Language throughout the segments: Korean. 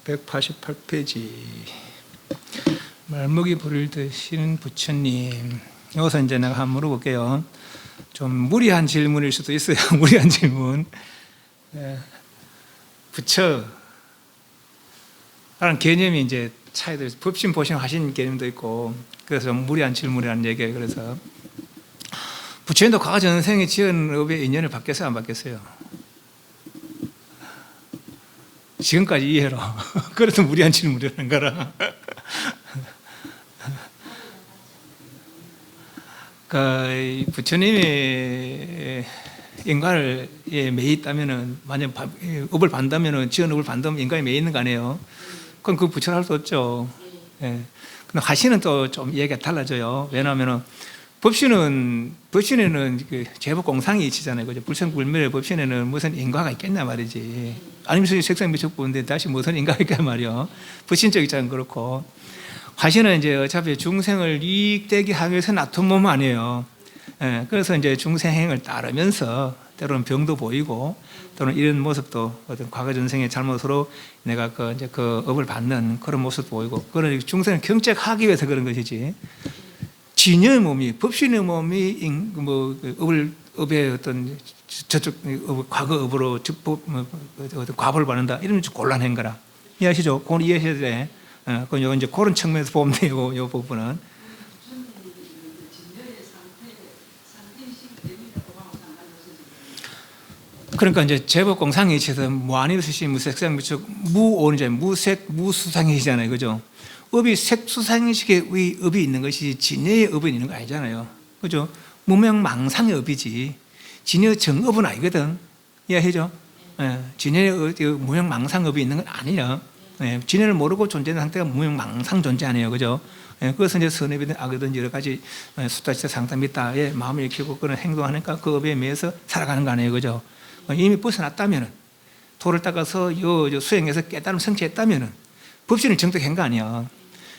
188페이지. 말먹이 불을 드시는 부처님. 여기서 이제 내가 한번 물어볼게요. 좀 무리한 질문일 수도 있어요. 무리한 질문. 부처 라는 개념이 이제 차이들, 법신 보신 하신 개념도 있고, 그래서 좀 무리한 질문이라는 얘기예요. 그래서 부처님도 과거 전생에 지은 업의 인연을 받겠어요, 안 받겠어요? 지금까지 이해로. 그래도 무리한 질문이라는 거라. 그 부처님의 인간을 매이 있다면은, 만약 업을 받다면은, 지은 업을 받다면 인간이 매이 있는 거 아니에요? 그건 그 부처를 할 수 없죠. 예. 근데 하시는 또 좀 얘기가 달라져요. 왜냐하면은 법신에는 그 제법 공상이 있잖아요. 그죠? 불생불멸의 법신에는 무슨 인과가 있겠냐 말이지. 아니면 색상 미적 보는데 다시 무슨 인과가 있겠냐 말이요. 불신적 입장은 그렇고. 화신은 이제 어차피 중생을 이익되게 하기 위해서 놔둔 몸 아니에요. 예. 그래서 이제 중생행을 따르면서 때로는 병도 보이고, 또는 이런 모습도 어떤 과거 전생의 잘못으로 내가 그 업을 받는 그런 모습도 보이고, 그런 중생을 경책하기 위해서 그런 것이지. 진여의 몸이, 법신의 몸이 업의 어떤 저쪽 과거 업으로 과보를 받는다, 이러면 좀 곤란한 거라. 이해하시죠? 그건 이해하셔야 돼. 그건 이제 그런 측면에서 보면 돼요. 이 부분은. 그러니까 이제 제법 공상에 있어서 무한히 스시 무색상 무척 무오는자 무색 무수상이잖아요, 그죠? 업이 색수상의식의 업이 있는 것이 진여의 업이 있는 거 아니잖아요, 그죠? 무명망상의 업이지 진여 정업은 아니거든. 이해하죠? 예, 진여의 무명망상업이 있는 건 아니야. 예, 진여를 모르고 존재하는 상태가 무명망상 존재 아니에요, 그죠? 예, 그것은 이제 선업이든 악이든 여러 가지 수다시다 상담이다에 마음을 익히고 그런 행동하니까 그 업에 매여서 살아가는 거 아니에요, 그죠? 이미 벗어났다면은, 도를 닦아서 수행해서 깨달음 성취했다면은 법신을 정득한 거 아니야.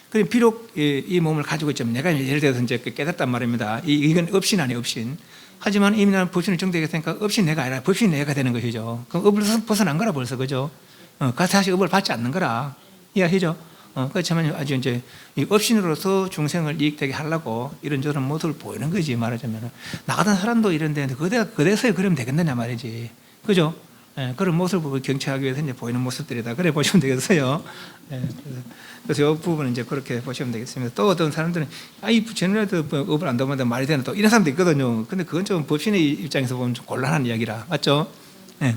그럼 비록 이 몸을 가지고 있지만, 내가 예를 들어서 이제 깨닫단 말입니다. 이건 업신 아니에요, 업신. 하지만 이미 나는 법신을 정득했으니까 업신 내가 아니라 법신 내가 되는 것이죠. 그럼 업을 벗어난 거라 벌써, 그죠? 가서 다시 업을 받지 않는 거라. 이해하시죠? 그렇지만 아주 이제 이 업신으로서 중생을 이익되게 하려고 이런저런 모습을 보이는 거지, 말하자면. 나 같은 사람도 이런데 그대서야 그러면 되겠느냐 말이지, 그죠? 예, 그런 모습을 경치하기 위해서 이제 보이는 모습들이다, 그래 보시면 되겠어요. 예, 그래서 이 부분은 이제 그렇게 보시면 되겠습니다. 또 어떤 사람들은 이 부처님한테 업을 안 도와도 말이 되나, 또 이런 사람도 있거든요. 근데 그건 좀 법신의 입장에서 보면 좀 곤란한 이야기라, 맞죠? 예.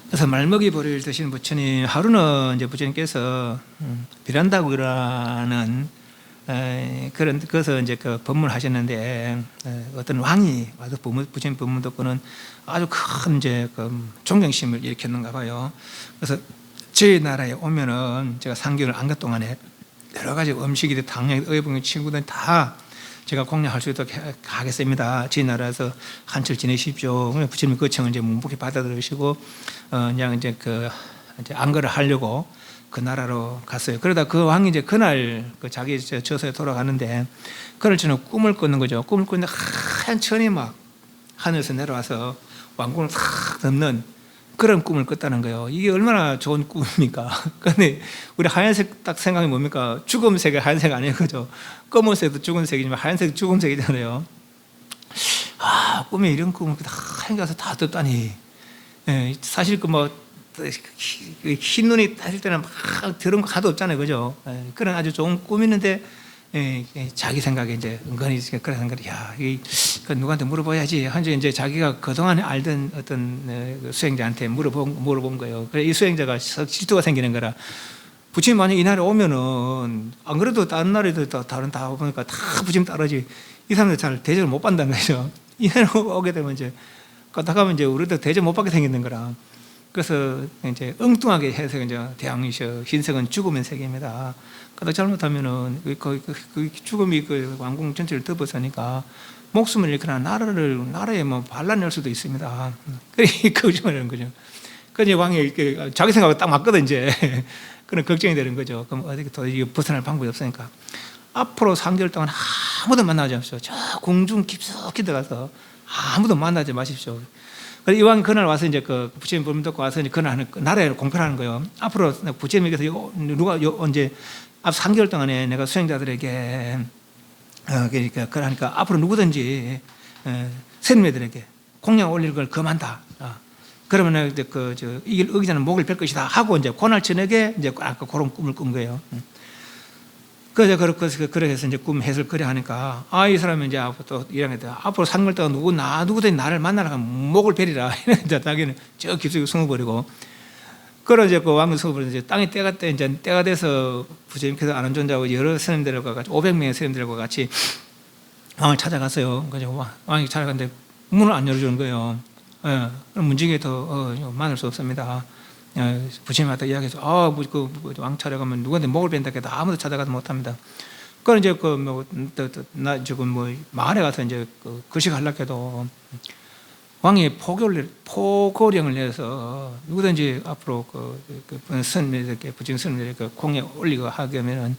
그래서 말먹이 보리를 드시는 부처님, 하루는 이제 부처님께서 비란다고라는 그런 그래서 이제 그 법문을 하셨는데, 어떤 왕이 와서 부처님 법문 듣고는 아주 큰 이제 그 존경심을 일으켰는가 봐요. 그래서 저희 나라에 오면은 제가 3개월 안간 동안에 여러 가지 음식이든 당뇨, 의병 친구들 다 제가 공략할 수 있도록 하겠습니다. 저희 나라에서 한철 지내십시오. 부처님 그 청을 이제 문복히 받아들이시고, 그냥 이제 이제 안거를 하려고 그 나라로 갔어요. 그러다 그 왕이 이제 그날 자기 저서에 돌아가는데, 그날 저는 꿈을 꿨는 거죠. 꿈을 꿨는데 하얀 천이 막 하늘에서 내려와서 왕궁을 싹 덮는 그런 꿈을 꿨다는 거예요. 이게 얼마나 좋은 꿈입니까? 근데 우리 하얀색 딱 생각이 뭡니까? 죽음색이 하얀색 아니에요, 그죠? 검은색도 죽은색이지만 하얀색 죽음색이잖아요. 꿈에 이런 꿈을 하얀 가서 다 떴다니. 예, 사실 흰 눈이 따질 때는 막 들은 거 하나도 없잖아요, 그죠? 예, 그런 아주 좋은 꿈이었는데, 자기 생각에 이제 은근히 그런 생각이, 이거 누구한테 물어봐야지 하면서 이제 자기가 그동안에 알던 어떤 수행자한테 물어본 거예요. 그래서 이 수행자가 질투가 생기는 거라. 부처님 만약 이 나라에 오면은, 안 그래도 다른 나라에도 다른 다 보니까 다 부처님 따르지, 이 사람들 잘 대접을 못 받는다는 거죠. 이 나라에 오게 되면 이제 가면 이제 우리도 대접 못 받게 생기는 거라. 그래서 이제 엉뚱하게 해서 이제 대왕이셔, 흰색은 죽음의 색입니다. 그러다 잘못하면은 그 죽음이 그 왕궁 전체를 덮어서니까 목숨을 잃거나 나라에 뭐 반란할 수도 있습니다. 그래 걱정하는 거죠. 그래서 왕이 자기 생각이 딱 맞거든 이제. 그런 걱정이 되는 거죠. 그럼 어떻게 도저히 벗어날 방법이 없으니까 앞으로 3개월 동안 아무도 만나지 마십시오. 저 궁중 깊숙이 들어가서 아무도 만나지 마십시오. 그래서 이왕 그날 와서 이제 그 부처님 법문 듣고 와서 이제 그날 나라에 공표를 하는 거예요. 앞으로 부처님께서 누가 언제 앞 3개월 동안에 내가 수행자들에게 그러니까 앞으로 누구든지 스님들에게 공양 올릴 걸 금한다. 그러면 이제 이길 의기자는 목을 뺄 것이다 하고 이제 그날 저녁에 이제 아까 그런 꿈을 꾼 거예요. 그래서 그렇게 해서 이제 꿈 해석거리 하니까 이 사람이 이제 앞으로 또 이런 게 앞으로 3개월 동안 누구든지 나를 만나러 가면 목을 베리라. 이제 자기는 저 깊숙이 숨어버리고. 그러자 이제 그 왕은 숨어버리고 이제 땅이 때가 돼서 부처님께서 아난존자하고 여러 스님들과 같이 500명의 스님들과 같이 왕을 찾아갔어요. 그래서 왕이 찾아갔는데 문을 안 열어주는 거예요. 문중에 더 많을 수 없습니다. 부처님한테 이야기해서 왕 찾아가면 누구한테 목을 뺀다 해도 아무도 찾아가지 못합니다. 그건 이제 나 지금 마을에 가서 이제 거식하려고 해도 왕이 포고령을 내서 누구든지 앞으로 스님들에게 부처님 스님들에게 공에 올리고 하게 하면은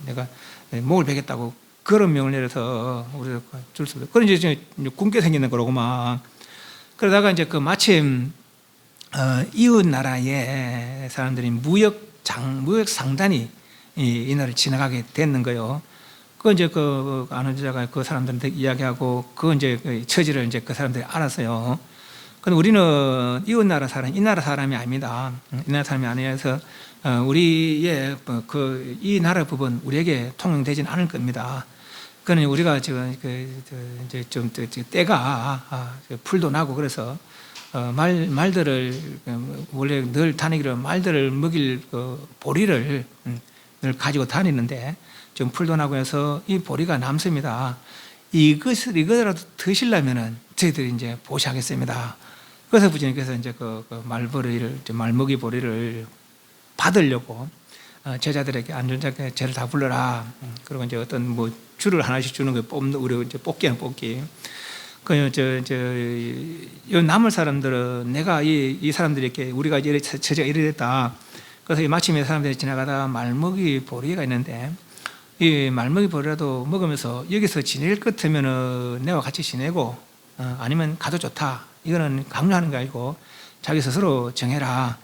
내가 목을 베겠다고 그런 명을 내려서 우리가 줄 수 없어요. 그런 이제 굶게 생기는 거라고 막. 그러다가 이제 마침 이웃 나라의 사람들이 무역 상단이 이 나라를 지나가게 됐는 거예요. 그 이제 아난자가 그 사람들한테 이야기하고 그 이제 처지를 이제 그 사람들이 알았어요. 근데 우리는 이웃 나라 사람, 이 나라 사람이 아닙니다. 이 나라 사람이 아니어서 우리의 이 나라 법은 우리에게 통용되지는 않을 겁니다. 그는 우리가 지금 이제 좀 때가 풀도 나고 그래서 말들을 원래 늘 다니기로 말들을 먹일 보리를 늘 가지고 다니는데 좀 풀도 나고 해서 이 보리가 남습니다. 이것이라도 드시려면은 저희들이 이제 보시하겠습니다. 그래서 부처님께서 이제 말먹이 보리를 받으려고 제자들에게 안존자께 쟤를 다 불러라. 그리고 이제 어떤 줄을 하나씩 주는 거 뽑는 우리 이제 뽑기는 뽑기. 요 남을 사람들은 내가 이 사람들에게 우리가 처지가 이래 됐다. 그래서 마침에 사람들이 지나가다가 말먹이 보리가 있는데 이 말먹이 보리라도 먹으면서 여기서 지낼 것 같으면은 내가 같이 지내고 아니면 가도 좋다. 이거는 강요하는 거 아니고 자기 스스로 정해라.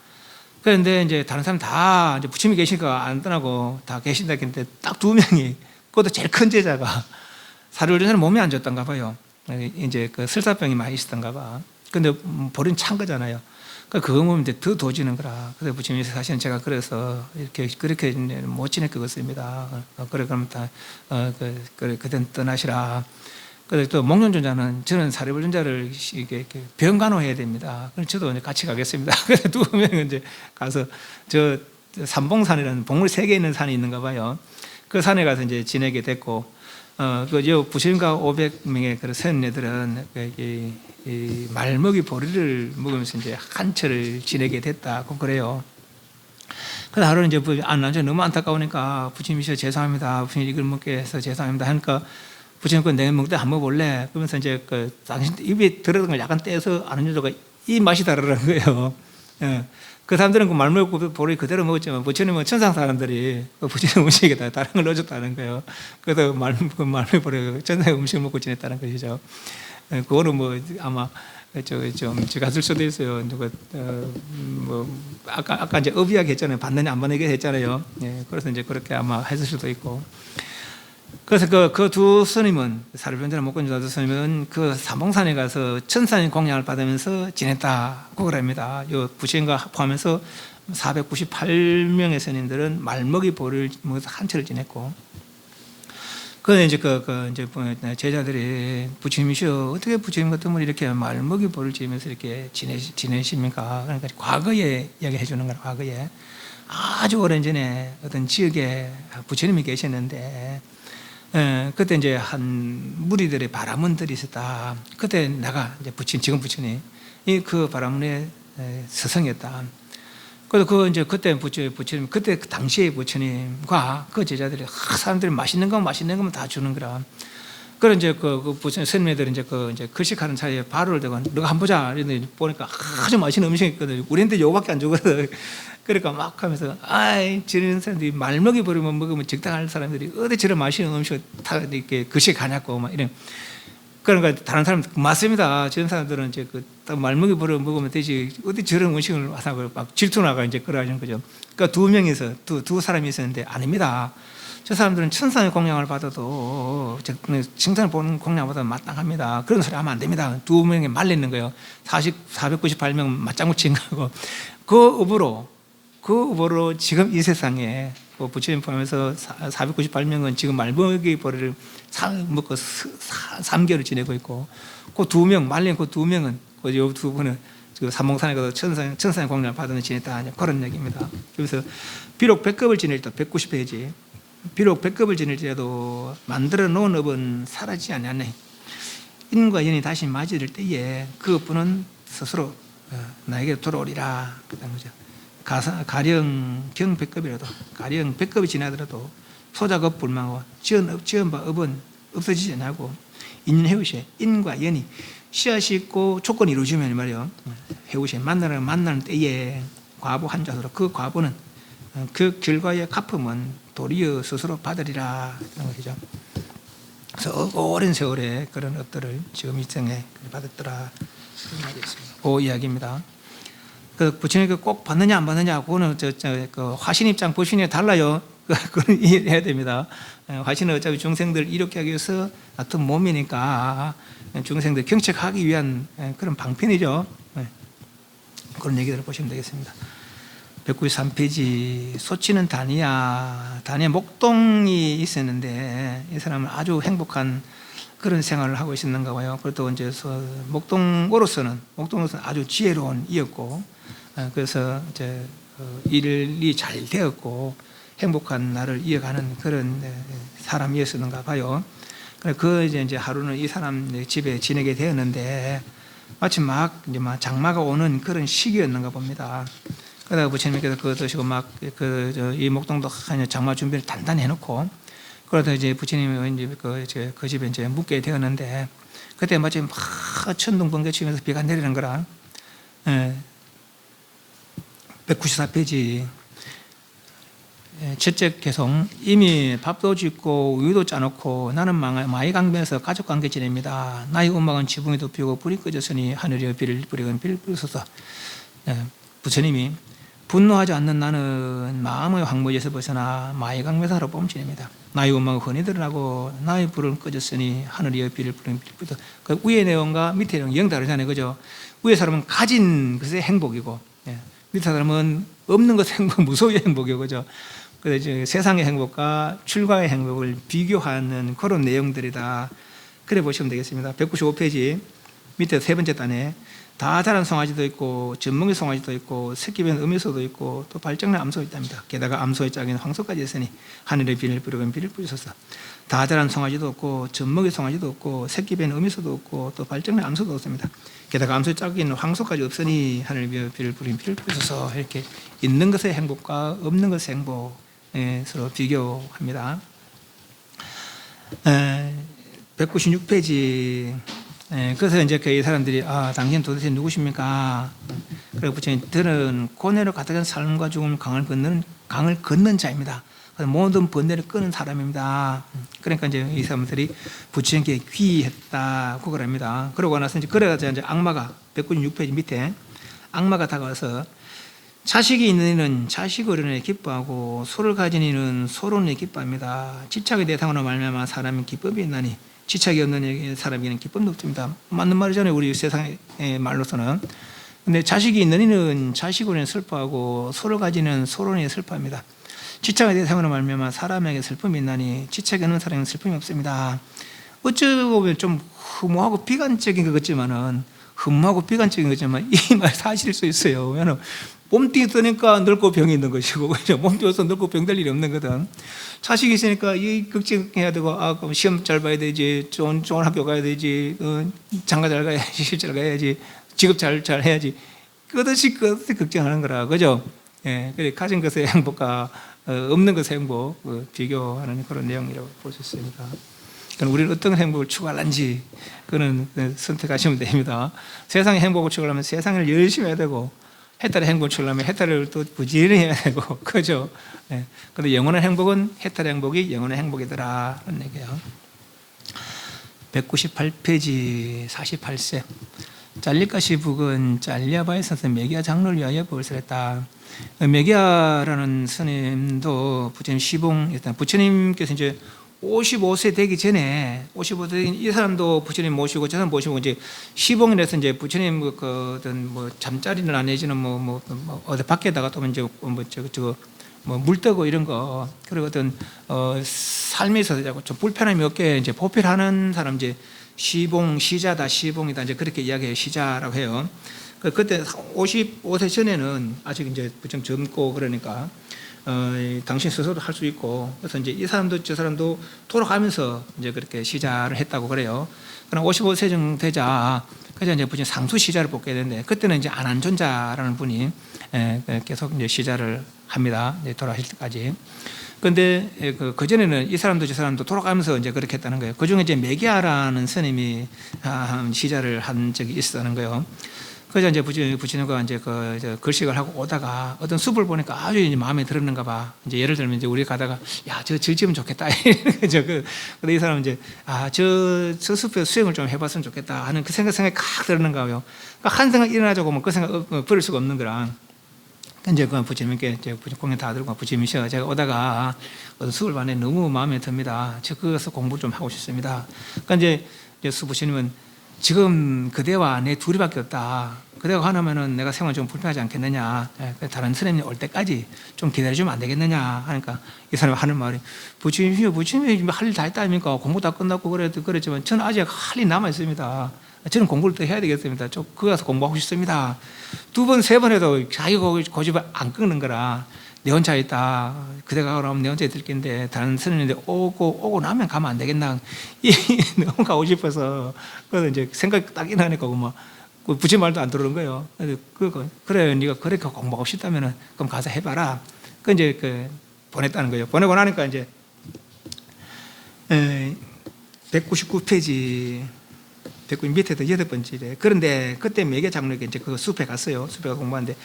그런데 이제 다른 사람 다 이제 부처님이 계시니까 안 떠나고 다 계신다 했는데 딱 2명이 그것도 제일 큰 제자가 사료를 전에 몸이 안 좋던가 봐요. 이제 설사병이 많이 있었던가 봐. 근데 보리는 찬 거잖아요. 그거 먹으면 이제 더 도지는 거라. 그래서 부처님이 사실은 제가 그래서 그렇게 못 지낼 것 같습니다. 그러면 다 그땐 떠나시라. 그래서 또 목련존자는 저는 사리불존자를 병간호해야 됩니다. 그래서 저도 이제 같이 가겠습니다. 그래서 2명은 이제 가서 저 삼봉산이라는 봉우리 3개 있는 산이 있는가 봐요. 그 산에 가서 이제 지내게 됐고, 부처님과 500명의 그런 스님들은 이 말먹이 보리를 먹으면서 이제 한철을 지내게 됐다고 그래요. 그래서 하루는 이제 나중에 너무 안타까우니까 부처님이셔 죄송합니다. 부처님 이걸 먹게 해서 죄송합니다. 하니까 부처님 내가 먹을 때 한번 볼래? 그러면서 이제 당신 입에 들어간 걸 약간 떼서 아는 여자가 이 맛이 다르라는 거예요. 그 사람들은 말먹고 보리 그대로 먹었지만 부처님은 천상 사람들이 부처님 음식에다 다른 걸 넣어줬다는 거예요. 그래서 말먹이 보리 천상의 음식을 먹고 지냈다는 것이죠. 그거는 아마 좀 제가 쓸 수도 있어요. 누가 아까 이제 업이야기 했잖아요. 받느냐 안 받느냐 했잖아요. 그래서 이제 그렇게 아마 했을 수도 있고. 그래서 그 2 스님은 사리불존자나 목련존자 2 스님은 그 삼봉산에 가서 천산의 공양을 받으면서 지냈다고 그럽니다. 요 부처님과 포함해서 498명의 스님들은 말먹이 보리를 먹어서 한철을 지냈고, 그런데 이제 이제 제자들이 부처님이시여 어떻게 부처님 같은 분이 이렇게 말먹이 보리를 지면서 이렇게 지내십니까? 그러니까 과거에 이야기해 주는 거라. 과거에 아주 오랜 전에 어떤 지역에 부처님이 계셨는데. 그때 이제 한 무리들의 바라문들이 있었다. 그때 내가 이제 지금 부처님 그 바라문의 스승이었다. 그래서 이제 그때 부처님 그때 당시에 부처님과 그 제자들이 사람들이 맛있는 거면 다 주는 거라. 그래 이제 그 부처님 스님들이 이제 이제 거식하는 사이에 바로를 대고 너가 한번 보자. 이랬는데 보니까 아주 맛있는 음식이 있거든. 우리한테 요거밖에 안 주거든. 그러니까 막 하면서 저런 사람들이 말먹이 버리면 먹으면 적당할 사람들이 어디 저런 맛있는 음식을 다 이렇게 거식하냐고 막 이런. 그러니까 다른 사람 맞습니다. 저런 사람들은 이제 딱 말먹이 버려 먹으면 되지 어디 저런 음식을 와서 막 질투나가 이제 그러는 거죠. 그러니까 두 명이서 두 사람이 있었는데 아닙니다. 저 사람들은 천상의 공양을 받아도 칭찬을 보는 공양보다 마땅합니다. 그런 소리 하면 안 됩니다. 두 명이 말리는 거예요. 498명 맞장구 친 거고 그 업으로 지금 이 세상에 부처님 포함해서 498명은 지금 말먹이 버리를 먹고 3개월을 지내고 있고 그 두 명 말린 그 두 명은 그 두 분은 삼봉산에 가서 천상의 공양을 받은 지냈다 그런 얘기입니다. 그래서 비록 100급을 지낼 때 190페이지 비록 100급을 지낼지라도 만들어 놓은 업은 사라지지 않았네. 인과 연이 다시 맞이될 때에 그 업은 스스로 나에게 돌아오리라 그런 거죠. 가령 경 100급이라도 가령 100급이 지나더라도 소작업 불망하고 지은 바 업은 없어지지 않고 인해우시 인과 연이 씨앗이 있고 조건이 이루어지면 말이요 해우시 만나는 때에 과부 한 자로 그 과부는 그 결과의 갚음은 도리어 스스로 받으리라 그런 것이죠. 그래서 오랜 세월에 그런 업들을 지금 이 생에 받았더라 그런 말이 있습니다. 그 이야기입니다. 그 부처님 꼭 받느냐 안 받느냐 그거는 그 화신 입장 보시니 달라요. 그건 이해해야 됩니다. 화신은 어차피 중생들 이렇게 하기 위해서 같은 몸이니까 중생들 경책하기 위한 그런 방편이죠. 그런 얘기들을 보시면 되겠습니다. 193페이지 소치는 다니아 목동이 있었는데 이 사람은 아주 행복한 그런 생활을 하고 있었는가 봐요. 그것도 이제 목동으로서는 아주 지혜로운 이였고 그래서 이제 일이 잘 되었고 행복한 날을 이어가는 그런 사람이었었는가 봐요. 그 이제 하루는 이 사람 집에 지내게 되었는데 마침 막 이제 장마가 오는 그런 시기였는가 봅니다. 그러다가 부처님께서 그거 드시고 이 목동도 장마 준비를 단단히 해놓고 그러다 이제 부처님이 이제 그 집에 이제 묵게 되었는데 그때 마침 막 천둥 번개 치면서 비가 내리는 거라. 194페이지 첫째 개송 이미 밥도 짓고 우유도 짜놓고 나는 마이강변에서 가족관계 지냅니다. 나의 음악은 지붕이 덮이고 불이 꺼졌으니 하늘이 비를 뿌리건 비를 뿌리소서. 부처님이 분노하지 않는 나는 마음의 황무지에서 벗어나 마이강변에서 봄 지냅니다. 나의 음악은 흔히 드러나고 나의 불은 꺼졌으니 하늘이 비를 뿌리건 비를 뿌리소서. 그 위의 내용과 밑의 내용 영 다르잖아요. 그죠? 위의 사람은 가진 것의 행복이고 밑에 사람은 없는 것의 행복, 무소유의 행복이고 그죠? 그래서 세상의 행복과 출가의 행복을 비교하는 그런 내용들이다. 그래 보시면 되겠습니다. 195페이지 밑에 세 번째 단에 다 자란 송아지도 있고 전문기 송아지도 있고 새끼변 음유소도 있고 또 발정난 암소도 있답니다. 게다가 암소의 짝에는 황소까지 있으니 하늘의 비를 뿌리건 비를 뿌리소서. 다 자란 송아지도 없고 전문기 송아지도 없고 새끼변 음유소도 없고 또 발정난 암소도 없습니다. 게다가 암소의 짝에 있는 황소까지 없으니 하늘의 비를 뿌리건 비를 뿌리소서. 이렇게 있는 것의 행복과 없는 것의 행복 서로 비교합니다. 196페이지 그래서 이제 그 사람들이 당신 도대체 누구십니까? 그리고 부처님 들은 고뇌로 가득한 삶과 죽음을 강을 걷는 자입니다. 모든 번뇌를 끄는 사람입니다. 그러니까 이제 이 사람들이 부처님께 귀했다고 그럽니다. 그러고 나서 이제 그래가지고 이제 악마가 196페이지 밑에 악마가 다가와서 자식이 있는 이는 자식 어른에 기뻐하고 소를 가진 이는 소론에 기뻐합니다. 지착의 대상으로 말미암아 사람이 기쁨이 있나니 지착이 없는 사람에게는 기쁨도 없습니다. 맞는 말이잖아요. 우리 세상의 말로서는. 근데 자식이 있는 이는 자식으로 슬퍼하고 소를 가지는 소론에 슬퍼합니다. 지착의 대상으로 말미암아 사람에게 슬픔이 있나니 지착이 없는 사람에게는 슬픔이 없습니다. 어찌 보면 좀 허무하고 비관적인 것 같지만은 이 말 사실일 수 있어요. 왜냐하면 몸뚱이 뜨니까 늙고 병이 있는 것이고 몸뚱이 떠서 늙고 병될 일이 없는 거든. 자식이 있으니까 이 걱정해야 되고 그럼 시험 잘 봐야 되지, 좋은 학교 가야 되지, 장가 잘 가야지, 시집 잘 가야지, 직업 잘 해야지. 그것이 걱정하는 거라 그죠? 그래 가진 것의 행복과 없는 것의 행복 비교하는 그런 내용이라고 볼 수 있습니다. 그러니까 우리는 어떤 행복을 추구하는지 그는 선택하시면 됩니다. 세상의 행복을 추구하려면 세상을 열심히 해야 되고 해탈의 행복을 추구하려면 해탈을 또 부지런히 해야 되고 그죠? 그런데 영원한 행복은 해탈의 행복이 영원한 행복이더라 그런 얘기예요. 198페이지 48세. 잘릴가시 북은 잘리아바에 서서 메기아 장로를 위하여 벌을 했다. 메기아라는 스님도 부처님 시봉이었다. 부처님께서 이제 55세 되기 전에 55세 이 사람도 부처님 모시고 저 사람 모시고 이제 시봉이라서 이제 부처님 그 어떤 뭐 잠자리나 내지는 뭐 어디 밖에다가 또 이제 물 뜨고 이런 거 그리고 어떤 삶에 있어서 좀 불편함이 없게 이제 보필하는 사람 이제 시봉 시자다 시봉이다 이제 그렇게 이야기해요. 시자라고 해요. 그때 55세 전에는 아직 이제 좀 젊고 그러니까 당신 스스로 할 수 있고 그래서 이제 이 사람도 저 사람도 돌아가면서 이제 그렇게 시자를 했다고 그래요. 그럼 55세 정도 되자 그래서 이제 부처님 상수 시자를 뽑게 되는데 그때는 이제 안한존자라는 분이 계속 이제 시자를 합니다. 이제 돌아가실 때까지. 그런데 그 전에는 이 사람도 저 사람도 돌아가면서 이제 그렇게 했다는 거예요. 그 중에 이제 메기아라는 스님이 시자를 한 적이 있었다는 거예요. 그래서 이제 부처님과 이제 글식을 하고 오다가 어떤 숲을 보니까 아주 이제 마음에 들었는가 봐. 이제 예를 들면 이제 우리 가다가 야, 저 지으면 좋겠다. 근데 이 사람은 이제 저 숲에 수행을 좀 해봤으면 좋겠다 하는 그 생각이 칵 들었는가 봐요. 그러니까 한 생각 일어나자고 하면 그 생각 버릴 수가 없는 거라. 이제 그 부처님께 공연 다 들고 부처님이셔. 제가 오다가 어떤 숲을 봤는데 너무 마음에 듭니다. 저 거기서 공부 좀 하고 싶습니다. 그러니까 이제 부처님은 지금 그대와 내 둘이밖에 없다. 그대가 하나면은 내가 생활 좀 불편하지 않겠느냐. 다른 스님이 올 때까지 좀 기다려주면 안 되겠느냐 하니까 이 사람이 하는 말이 부처님이 할 일 다 했다 아닙니까? 공부 다 끝났고 그랬지만 저는 아직 할 일 남아 있습니다. 저는 공부를 더 해야 되겠습니다. 좀 거기 가서 공부하고 싶습니다. 두 번, 세 번 해도 자기 고집을 안 끊는 거라 내 혼자 있다. 그대가 그러면 내 혼자 있을 텐데 다른 스님인데 오고 나면 가면 안 되겠나. 너무 가고 싶어서 그래서 이제 생각이 딱 일어나니까 부처님 말도 안 들어오는 거예요. 그래 네가 그렇게 공부하고 싶다면은 그럼 가서 해봐라. 그 이제 보냈다는 거예요. 보내고 나니까 이제 199페이지 109 밑에도 8번째래. 그런데 그때 매개 장로에게 이제 그 숲에 갔어요. 숲에 가서 공부하는데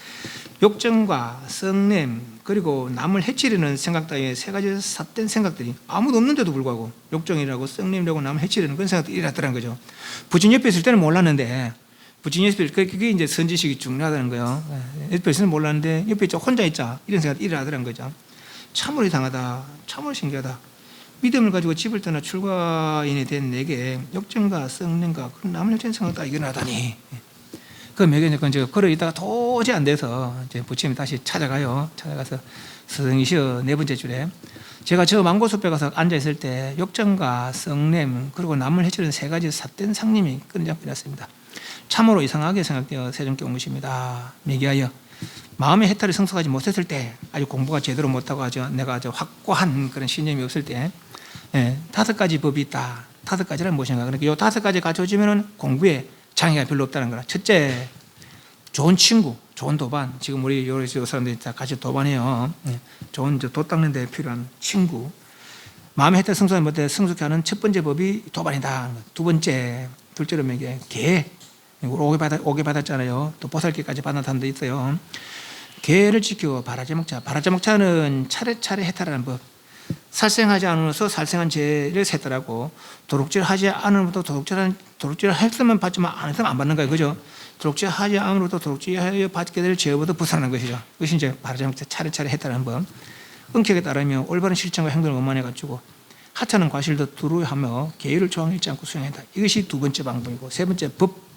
욕정과 성냄 그리고 남을 해치려는 생각 따위에 세 가지 삿된 생각들이 아무도 없는데도 불구하고 욕정이라고 성냄이라고 남을 해치려는 그런 생각들이 일어났더라는 거죠. 부처님 옆에 있을 때는 몰랐는데 부처님 옆에 그게 이제 선지식이 중요하다는 거예요. 옆에 있으면 몰랐는데 옆에 있자 혼자 있자 이런 생각이 일어나더라는 거죠. 참으로 이상하다. 참으로 신기하다. 믿음을 가지고 집을 떠나 출가인이 된 내게 욕정과 성냄과 그런 남을 해치는 생각이 일어나다니. 그 매개니까 이제 걸어 있다가 도저히 안 돼서 이제 부처님이 다시 찾아가요. 찾아가서 스승이시여 네 번째 줄에 제가 저 망고숲에 가서 앉아 있을 때 욕정과 성냄 그리고 남을 해치는 세 가지 삿된 상님이 끊이지 않았습니다. 참으로 이상하게 생각되어 세종께 온 것입니다. 매기하여 마음의 해탈이 성숙하지 못했을 때 아주 공부가 제대로 못하고 내가 아주 확고한 그런 신념이 없을 때 5가지 법이 있다. 5가지란 무엇인가? 그러니까 이 5가지 갖춰지면은 공부에 장애가 별로 없다는 거라. 첫째, 좋은 친구, 좋은 도반. 지금 우리 여러 사람들이 다 같이 도반해요. 좋은 돛 닦는 데 필요한 친구. 마음의 해탈 성숙하지 못해 성숙해 하는 첫 번째 법이 도반이다. 두 번째, 둘째로 매개 개. 오게 받았잖아요. 또 보살개까지 받았다는 데 있어요. 계를 지키고 바라지 먹자. 바라지 먹자는 차례차례 해탈하는 법. 살생하지 않으면서 살생한 죄를 세탈하고 도둑질하지 않으면서 도둑질을 했으면 받지만 안 했으면 안 받는 거예요. 그죠? 도둑질하지 않으면서 도둑질하여 받게 될 죄부터 벗어나는 것이죠. 그것이 이제 바라지 먹자 차례차례 해탈하는 법. 은격에 따르면 올바른 실천과 행동을 원만해가지고 하찮은 과실도 두루 하며 계율을 조항 잃지 않고 수행한다. 이것이 두 번째 방법이고 세 번째 법.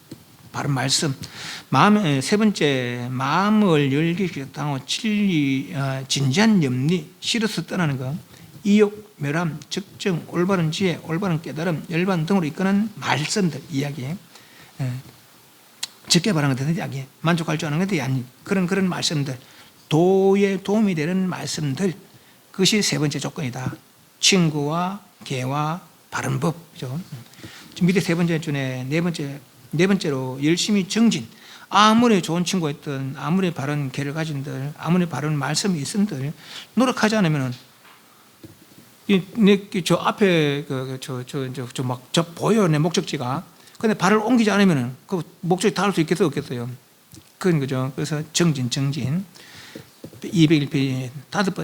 바른 말씀. 세 번째, 마음을 열기 당하고 진지한 염리, 싫어서 떠나는 것, 이욕, 멸함, 적정, 올바른 지혜, 올바른 깨달음, 열반 등으로 이끄는 말씀들, 이야기. 적게 바라는 것들 이야기. 만족할 줄 아는 것들이 아닌 그런 말씀들, 도에 도움이 되는 말씀들, 그것이 세 번째 조건이다. 친구와 개와 바른 법. 그죠? 밑에 세 번째 중에 네 번째로 열심히 정진. 아무리 좋은 친구였든 아무리 바른 개를 가진들 아무리 바른 말씀이 있음들 노력하지 않으면 저 앞에 저 보여요 내 목적지가. 근데 발을 옮기지 않으면 그 목적지 닿을 수 있겠어요 없겠어요? 그런 거죠. 그래서 정진 201페이지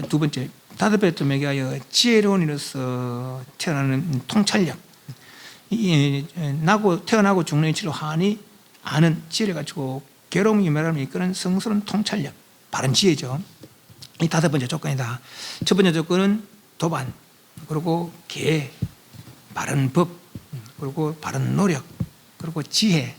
두 번째 다섯 번째 매개하여 지혜로운 이로서 태어나는 통찰력. 태어나고 죽는 이치로 하니 아는 지혜를 가지고 괴로움 유멸함을 이끄는 성스러운 통찰력, 바른 지혜죠. 이 5번째 조건이다. 첫 번째 조건은 도반, 그리고 계획, 바른 법, 그리고 바른 노력, 그리고 지혜.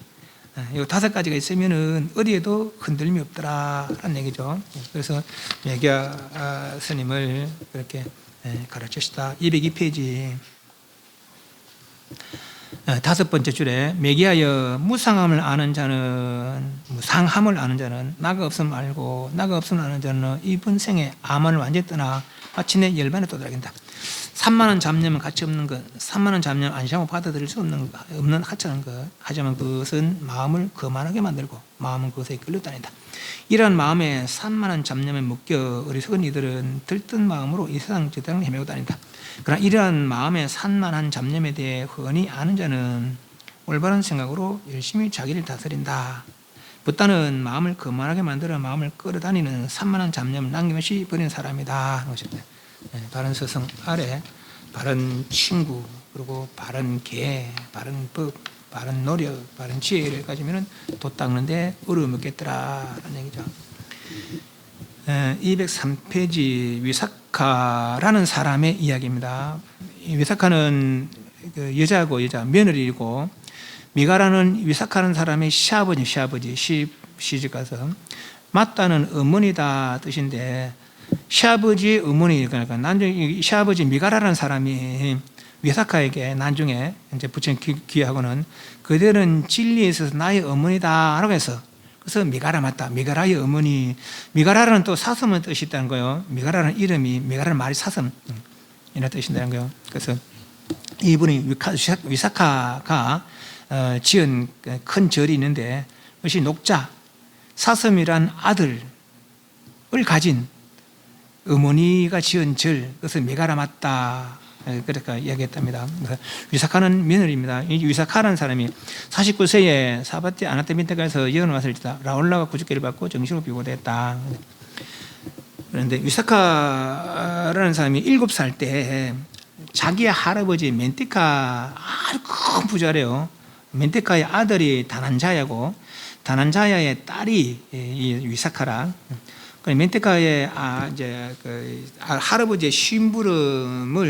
이 5가지가 있으면은 어디에도 흔들림이 없더라라는 얘기죠. 그래서 매기야 스님을 그렇게 가르치시다. 202페이지 5번째 줄에 매기하여 무상함을 아는 자는, 무상함을 아는 자는 나가 없음 알고 나가 없음 아는 자는 이번 생에 암만을 완전히 떠나 마침내 열반에 도달하긴다. 3만원 잡념은 가치 없는 것, 3만원 잡념 안심하고 받아들일 수 없는 하찮은 것. 하지만 그것은 마음을 거만하게 만들고 마음은 그것에 끌려다닌다. 이러한 마음에 3만원 잡념에 묶여 어리석은 이들은 들뜬 마음으로 이 세상 저땅을 헤매고 다닌다. 그러나 이러한 마음의 산만한 잡념에 대해 훤히 아는 자는 올바른 생각으로 열심히 자기를 다스린다. 부따는 마음을 거만하게 만들어 마음을 끌어다니는 산만한 잡념을 남김없이 버리는 사람이다. 바른 스승 아래 바른 친구, 그리고 바른 계, 바른 법, 바른 노력, 바른 지혜를 가지면 도 닦는데 어려움이 없겠더라라는 얘기죠. 203페이지 위사카라는 사람의 이야기입니다. 위사카는 여자고 여자 며느리이고, 미가라는 위사카라는 사람의 시아버지 시집 가서 맞다는 어머니다 뜻인데, 시아버지의 어머니, 그러니까 나중에 시아버지 미가라라는 사람이 위사카에게 나중에 이제 부처님 귀하고는 그들은 진리에 있어서 나의 어머니다라고 해서, 그래서 미가라 맞다, 미가라의 어머니. 미가라는 또 사슴의 뜻이 있다는 거예요. 미가라는 이름이, 미가라는 말이 사슴 이라는 뜻이 있다는 거예요. 그래서 이분이 위사카가 지은 큰 절이 있는데, 그것이 녹자 사슴이란 아들을 가진 어머니가 지은 절, 그것을 미가라 맞다, 그렇게 이야기했답니다. 위사카는 며느리입니다. 이 위사카라는 사람이 49세에 사바티 아나테 민테가에서 예언을 왔을 때 라올라가 구주께를 받고 정신으로 비고됐다. 그런데 위사카라는 사람이 7살 때 자기의 할아버지 멘티카, 아주 큰 부자래요. 멘티카의 아들이 다난자야고, 다난자야의 딸이 이 위사카라. 멘테카의 이제 할아버지의 심부름을로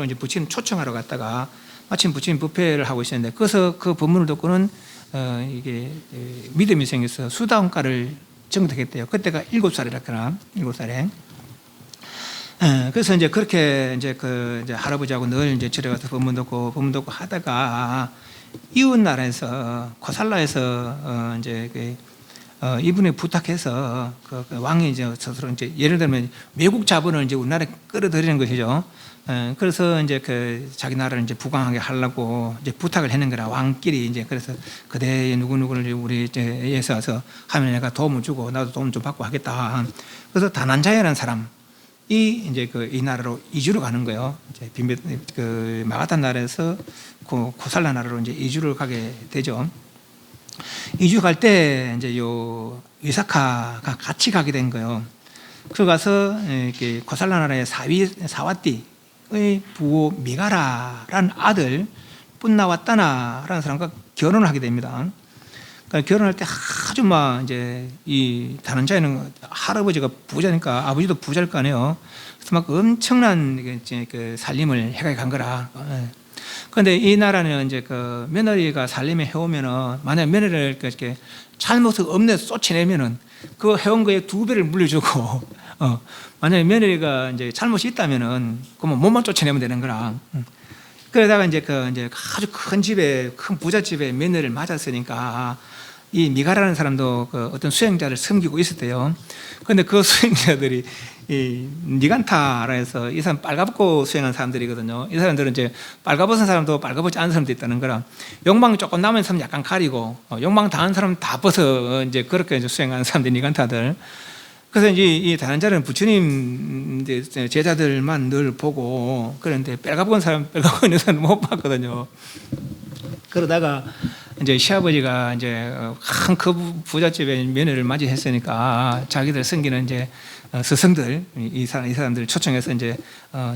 이제 부처님 초청하러 갔다가 마침 부처님 부패를 하고 있었는데, 그래서 그 법문을 듣고는 이게 믿음이 생겨서 수다원가를 정득했대요. 그때가 7살이라거나 7살에. 그래서 이제 그렇게 이제 이제 할아버지하고 늘 이제 절에 가서 법문 듣고 하다가 이웃 나라에서 코살라에서 이제 이분이 부탁해서 그 왕이 이제 스스로 이제 예를 들면 외국 자본을 이제 우리나라에 끌어들이는 것이죠. 그래서 이제 자기 나라를 이제 부강하게 하려고 이제 부탁을 했는 거라, 왕끼리. 이제 그래서 그대 누구누구를 우리 이제에서 와서 하면 내가 도움을 주고 나도 도움 좀 받고 하겠다. 그래서 다난자야라는 사람이 이제 이 나라로 이주를 가는 거예요. 이제 마가탄 나라에서 코살라 나라로 이제 이주를 가게 되죠. 이주 갈 때 이제 요 위사카가 같이 가게 된 거예요. 그 가서 이렇게 코살라 나라의 사와띠의 부호 미가라라는 아들 뿐나왔다나라는 사람과 결혼을 하게 됩니다. 그러니까 결혼할 때 아주 막 이제 이 다른 자에는 할아버지가 부자니까 아버지도 부자일 거 아니에요. 그래서 막 엄청난 그 살림을 해가 간 거라. 그런데 이 나라는 이제 며느리가 살림에 해오면은, 만약 며느리를 이렇게 잘못을 없는 쏟쳐내면은 그 해온 거에 2배를 물려주고, 만약에 며느리가 이제 잘못이 있다면은 그러면 몸만 쫓아내면 되는 거라. 그러다가 이제 이제 아주 큰 집에, 큰 부잣집에 며느리를 맞았으니까 이 미가라는 사람도 어떤 수행자를 섬기고 있었대요. 그런데 그 수행자들이 이 니간타라 해서, 이 사람 빨가벗고 수행한 사람들이거든요. 이 사람들은 이제 빨가벗은 사람도 빨가벗지 않은 사람도 있다는 거라, 욕망이 조금 남은 사람 약간 가리고, 욕망 다한 사람 다 벗어 이제 그렇게 이제 수행하는 사람들, 니간타들. 그래서 이제 이 다른 자는 부처님 제자들만 늘 보고, 그런데 빨가벗은 사람, 빨가벗고 있는 사람 못 봤거든요. 그러다가 이제 시아버지가 이제 큰 그 부잣집에 며느리를 맞이했으니까 자기들 섬기는 이제 스승들 이 사람들 초청해서 이제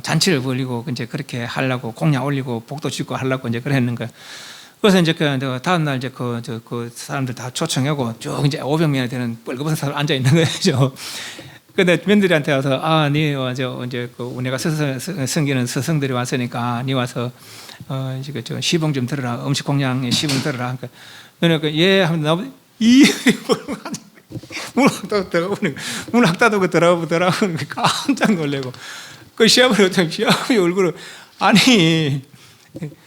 잔치를 벌이고 이제 그렇게 하려고 공양 올리고 복도 짓고 하려고 이제 그랬는 거예요. 그래서 이제 그 다음 날 이제 그 사람들 다 초청하고 쭉 이제 500명이 되는 뻘겋은 사람 앉아 있는 거죠. 근데 면들한테 와서 니 이제 내가 섬기는 스승들이 왔으니까 니 와서 이제 저 시봉 좀 들어라, 음식 공양 시봉 들어라. 그러니까 예 하면 나보고 문 확 닫고 들어가고 깜짝 놀래고 그 시아버지 얼굴을 아니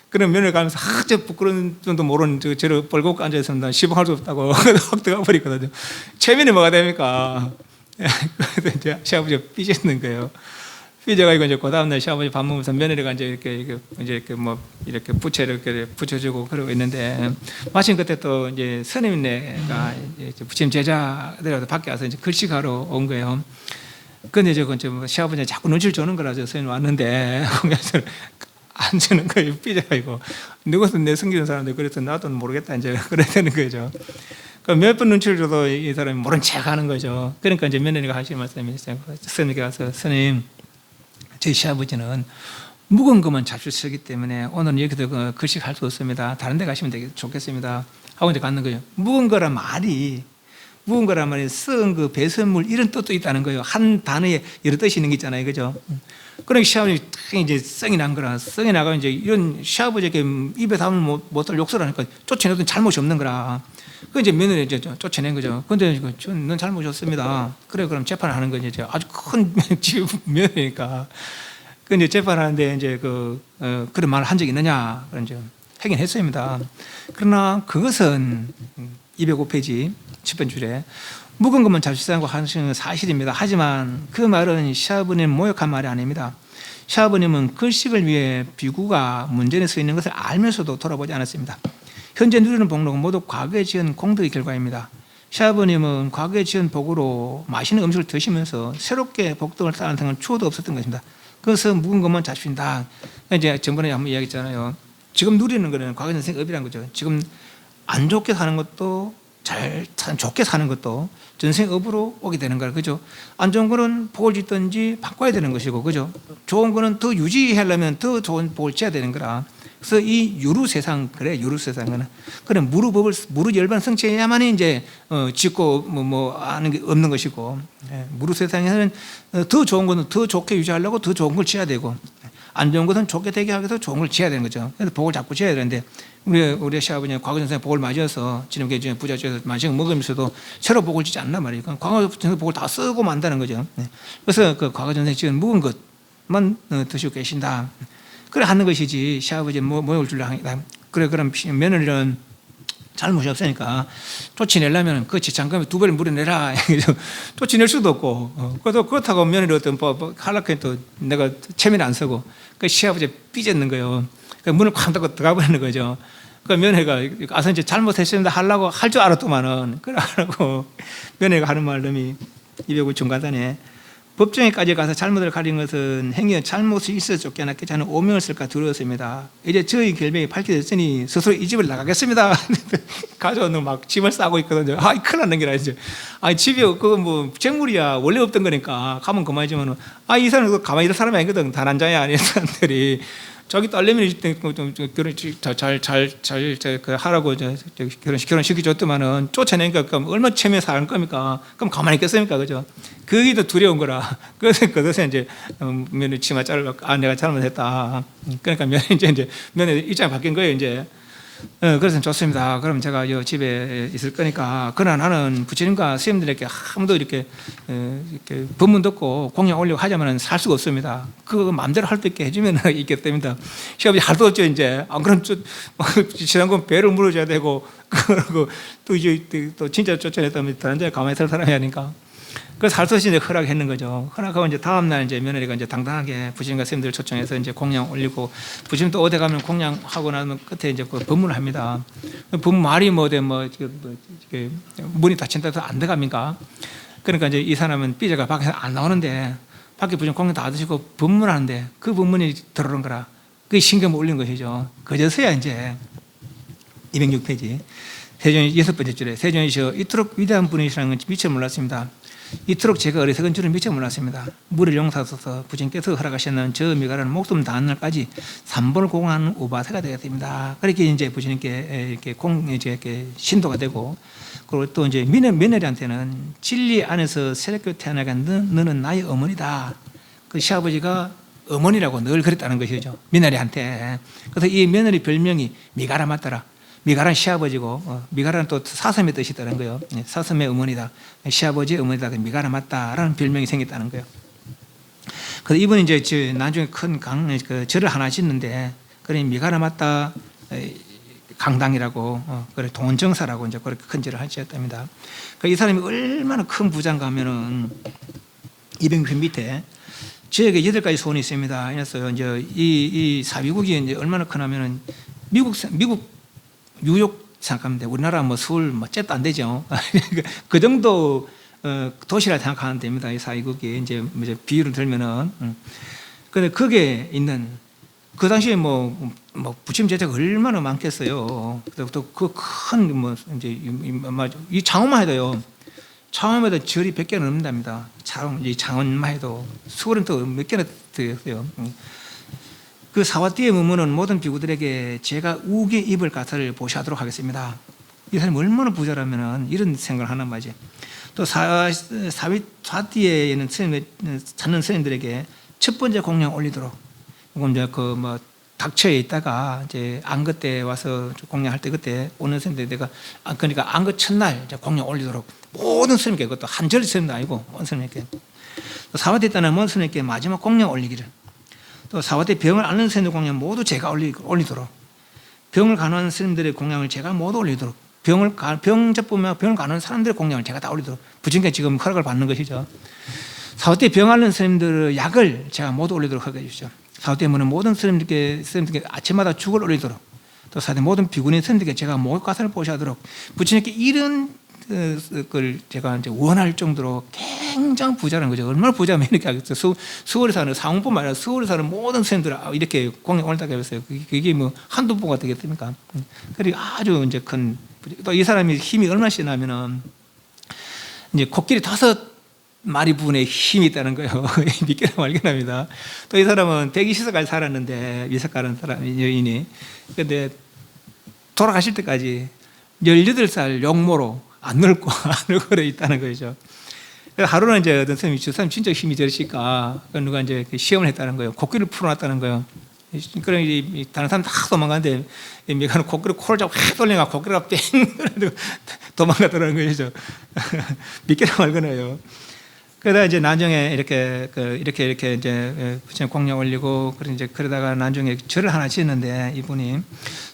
그런 면을 가면서 저 부끄러운 정도 모르는 저를 뻘겋게 앉아 있습니다. 시봉할 수 없다고 확 들어가 버리거든요. 체면이 뭐가 됩니까? 그래서 이제 시아버지가 삐졌는 거예요. 삐져가지고 이제 그 다음날 시아버지 밥 먹으면서 며느리가 이제 이렇게 뭐 이렇게 부채를 이렇게 붙여주고 그러고 있는데 마침 그때 또 이제 스님네가 부처님 제자들하고 밖에 와서 이제 글씨가로 온 거예요. 근데 저 시아버지가 자꾸 눈치를 주는 거라서 스님 왔는데 거기서 안 주는 거예요. 삐져가지고 누구서 내 숨기는 사람인데 그래서 나도 모르겠다 이제 그래야 되는 거죠. 몇 번 눈치를 줘도 이 사람이 모른 척 하는 거죠. 그러니까 이제 며느리가 하시는 말씀이 있어요. 스님께 가서 스님, 저희 시아버지는 묵은 것만 잡수 쓰기 때문에 오늘은 여기서 글씨할 수 없습니다. 다른 데 가시면 좋겠습니다. 하고 이제 갔는 거예요. 묵은 거란 말이 썩은 그 배설물 이런 뜻도 있다는 거예요. 한 단어에 여러 뜻이 있는 게 있잖아요. 그죠? 그러니까 시아버지 이제 성이 난 거라. 성이 나가면 이제 이런 시아버지에게 입에 담을 못할 욕설을 하니까 쫓아내도 잘못이 없는 거라. 그 이제 며느리 이제 쫓아낸 거죠. 근데 넌 잘못이 없습니다. 그래, 그럼 재판을 하는 거지. 아주 큰 집 며느리니까. 그 이제 재판하는데 이제 그런 말을 한 적이 있느냐. 그런 점 확인했습니다. 그러나 그것은 205페이지 10번 줄에 묵은 것만 잡수자고 하시는 사실입니다. 하지만 그 말은 시아버님 모욕한 말이 아닙니다. 시아버님은 글식을 위해 비구가 문전에 서 있는 것을 알면서도 돌아보지 않았습니다. 현재 누리는 복록은 모두 과거에 지은 공덕의 결과입니다. 시아버님은 과거에 지은 복으로 맛있는 음식을 드시면서 새롭게 복덕을 쌓는 등은 추호도 없었던 것입니다. 그래서 묵은 것만 잡수신다. 이제 전번에 한번 이야기했잖아요. 지금 누리는 거는 과거 전생 업이라는 거죠. 지금 안 좋게 사는 것도 좋게 사는 것도 전생업으로 오게 되는 거라. 그죠? 안 좋은 거는 복을 짓든지 바꿔야 되는 것이고, 그죠? 좋은 거는 더 유지하려면 더 좋은 복을 지어야 되는 거라. 그래서 이 유루세상, 그래, 유루세상은. 그래, 무루 열반 성취해야만 이제, 짓고 하는 게 없는 것이고, 무루세상에는 더 좋은 거는 더 좋게 유지하려고 더 좋은 걸 지어야 되고, 안 좋은 것은 좋게 되게 하기 위해서 좋은 걸 지어야 되는 거죠. 그래서 복을 자꾸 지어야 되는데, 우리 시아버지는 과거 전생에 복을 맞이해서 지금까지 부자 지어서 만식을 먹으면서도 새로 복을 짓지 않나 말이에요. 과거 전생 복을 다 쓰고 만다는 거죠. 그래서 그 과거 전생에 지은 묵은 것만 드시고 계신다. 그래 하는 것이지 시아버지 모욕을 주려 하다. 그래, 그럼 며느리는 잘못이 없으니까 쫓아내려면 그 지참금에 2배를 물어내라. 쫓아낼 수도 없고. 그렇다고 며느리 어떤 하락해 또 내가 체면이 안 서고 그 시아버지 삐졌는 거예요. 그 문을 쾅 닫고 들어가 버리는 거죠. 그 며느리가 아서 이제 잘못했습니다 하려고 할 줄 알았더만은 그래 하라고 며느리가 하는 말씀이 205 중간단에 법정에까지 가서 잘못을 가린 것은 행위의 잘못이 있어 쫓겨났겠지 하는 오명을 쓸까 두려웠습니다. 이제 저희 결백이 밝혀졌으니 스스로 이 집을 나가겠습니다. 가져오는 막 짐을 싸고 있거든요. 큰일 났는 게라 이제. 집이 뭐 재물이야 원래 없던 거니까 가면 그만이지만은 이 사람은 가만히 있을 사람이 아니거든. 단한자야 아닌 사람들이. 자기 딸내미 결혼 잘 하라고 결혼시켜 줬더만은 쫓아내니까 그럼 얼마나 체면에 사는 겁니까? 그럼 가만히 있겠습니까? 그죠? 그게 더 두려운 거라. 그래서 이제 며느리 치마 자르고 내가 잘못했다. 그러니까 며느리 입장이 바뀐 거예요, 이제. 그래서 좋습니다. 그럼 제가 이 집에 있을 거니까 그러나 나는 부처님과 스님들에게 아무도 이렇게 법문 듣고 공양 올리고 하자면 살 수가 없습니다. 그 마음대로 할 수 있게 해주면 있겠답니다. 시아버지 할 수 없죠 이제. 안 그럼 지난번 배를 물어줘야 되고 그러고 또 이제 또 진짜 쫓아냈다면 다른 데 가만히 있을 사람이 아니까. 그래서 할 수 없이 이제 허락했는 거죠. 허락하고 이제 다음날 이제 며느리가 이제 당당하게 부처님과 스님들 초청해서 이제 공양 올리고 부처님 또 어디 가면 공양하고 나면 끝에 이제 그 법문을 합니다. 법문 말이 문이 닫힌다 해서 안 들어갑니까? 그러니까 이제 이 사람은 삐져가 밖에서 안 나오는데 밖에 부처님 공양 다 드시고 법문하는데 그 법문이 들어오는 거라. 그게 신경을 올린 것이죠. 그제서야 이제 206페이지 세존이 6번째 줄에 세존이시여 이토록 위대한 분이시라는 건 미처 몰랐습니다. 이토록 제가 어리석은 줄은 미처 몰랐습니다. 물을 용서하소서 부처님께서 허락하시는 저 미가라는 목숨 다한 날까지 3번을 공하는 우바사가 되겠습니다. 그렇게 이제 부처님께 이렇게 신도가 되고, 그리고 또 이제 며느리한테는 진리 안에서 새롭게 태어나간 너는 나의 어머니다. 그 시아버지가 어머니라고 늘 그랬다는 것이죠, 며느리한테. 그래서 이 며느리 별명이 미가라 맞더라. 미가라는 시아버지고, 미가라는 또 사슴의 뜻이 있다는 거예요. 사슴의 어머니다, 시아버지의 어머니다, 미가라 맞다라는 별명이 생겼다는 거예요. 그래서 이분이 이제 나중에 큰 절을 하나 짓는데, 그러니 미가라 맞다 강당이라고, 그래 동원정사라고 이제 그렇게 큰 절을 하셨답니다. 그 이 사람이 얼마나 큰 부자인가 하면은 200m 밑에 저에게 8가지 소원이 있습니다. 그래서 이제 이 사비국이 이제 얼마나 크냐면은 미국 뉴욕 생각하면 돼. 우리나라 뭐 서울 뭐 잽도 안 되죠. 그 정도 도시라 생각하면 됩니다. 이 사비국이 이제 비유를 들면은. 근데 거기에 있는 그 당시에 뭐 부처님 제자가 얼마나 많겠어요. 또 그 큰 뭐 이제 이 장엄만 해도요. 장엄에도 절이 100개는 넘는답니다. 이 장엄만 해도 서울은 또 몇 개나 되었어요. 그 사와띠에 머무는 모든 비구들에게 제가 우게 입을 가사를 보시하도록 하겠습니다. 이 사람이 얼마나 부자라면은 이런 생각을 하는 말이지. 또 사와띠에 찾는 스님들에게 첫 번째 공양 올리도록. 이건 이제 그 닥쳐에 있다가 이제 안거 때 와서 공양할 때 그때 오는 스님들 내가 그러니까 안거 첫날 이제 공양 올리도록 모든 스님께, 그것도 한절 스님도 아니고 모든 스님께. 또 사와띠에 있다는 모든 스님께 마지막 공양 올리기를. 또 사와띠 병을 앓는 스님들 공양 모두 제가 올리도록, 병을 간호하는 스님들의 공양을 제가 모두 올리도록, 병자뿐만 병을 간호하는 사람들의 공양을 제가 다 올리도록 부처님께 지금 허락을 받는 것이죠. 사와띠 병 앓는 스님들의 약을 제가 모두 올리도록 하게 해주십시오. 사와띠에 있는 모든 스님들께 아침마다 죽을 올리도록, 또 사와띠 모든 비구니 스님들께 제가 목가사를 보시하도록 부처님께 이런 걸 제가 이제 원할 정도로 굉장히 부자라는 거죠. 얼마나 부자면 이렇게 하겠어요. 서울에 사는 상홍뿐만 아니라 서울에 사는 모든 스님들 이렇게 공양 올렸다고 했어요. 그게 뭐 한두 포가 되겠습니까? 그리고 아주 이제 큰, 또 이 사람이 힘이 얼마나 세냐면은 이제 코끼리 5마리 부분에 힘이 있다는 거예요. 믿기나 말기나입니다. 또 이 사람은 120살까지 살았는데, 미석가라는 사람, 여인이. 근데 돌아가실 때까지 18살 용모로 안 늙고 있다는 거죠. 하루는 이제 어떤 선생님이 저 사람 진짜 힘이 저러실까? 누가 이제 시험을 했다는 거예요. 코끼리를 풀어놨다는 거예요. 그러니 다른 사람 다 도망가는데 미가는 코를 잡고 확 돌려가 코끼리가 뺑 도망가더라는 거죠. 믿기나 말거나요. 그러다 이제 나중에 이렇게 이제 부처님 공양 올리고 그러다가 나중에 절을 하나 짓는데, 이분이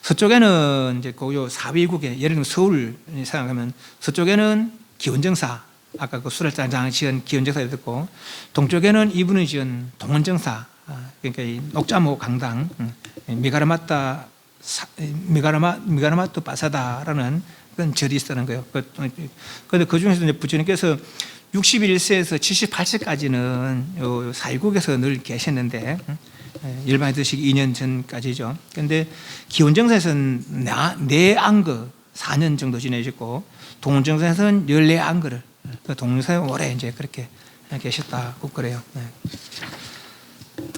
서쪽에는 이제 고요 사비국에, 예를 들면 서울 생각하면 서쪽에는 기원정사, 아까 그 수랄장장 지은 기원정사를 듣고, 동쪽에는 이분이 지은 동원정사, 그러니까 이 녹자모 강당, 미가라마또 빠사다라는 그런 절이 있었다는 거예요. 그런데 그 중에서 이제 부처님께서 61세에서 78세까지는 사위국에서 늘 계셨는데, 일반에 드시기 2년 전까지죠. 그런데 기원정사에서는 내안거 4년 정도 지내셨고, 동원정사에서는 14안거를, 동원정사에 오래 이제 그렇게 계셨다고 그래요.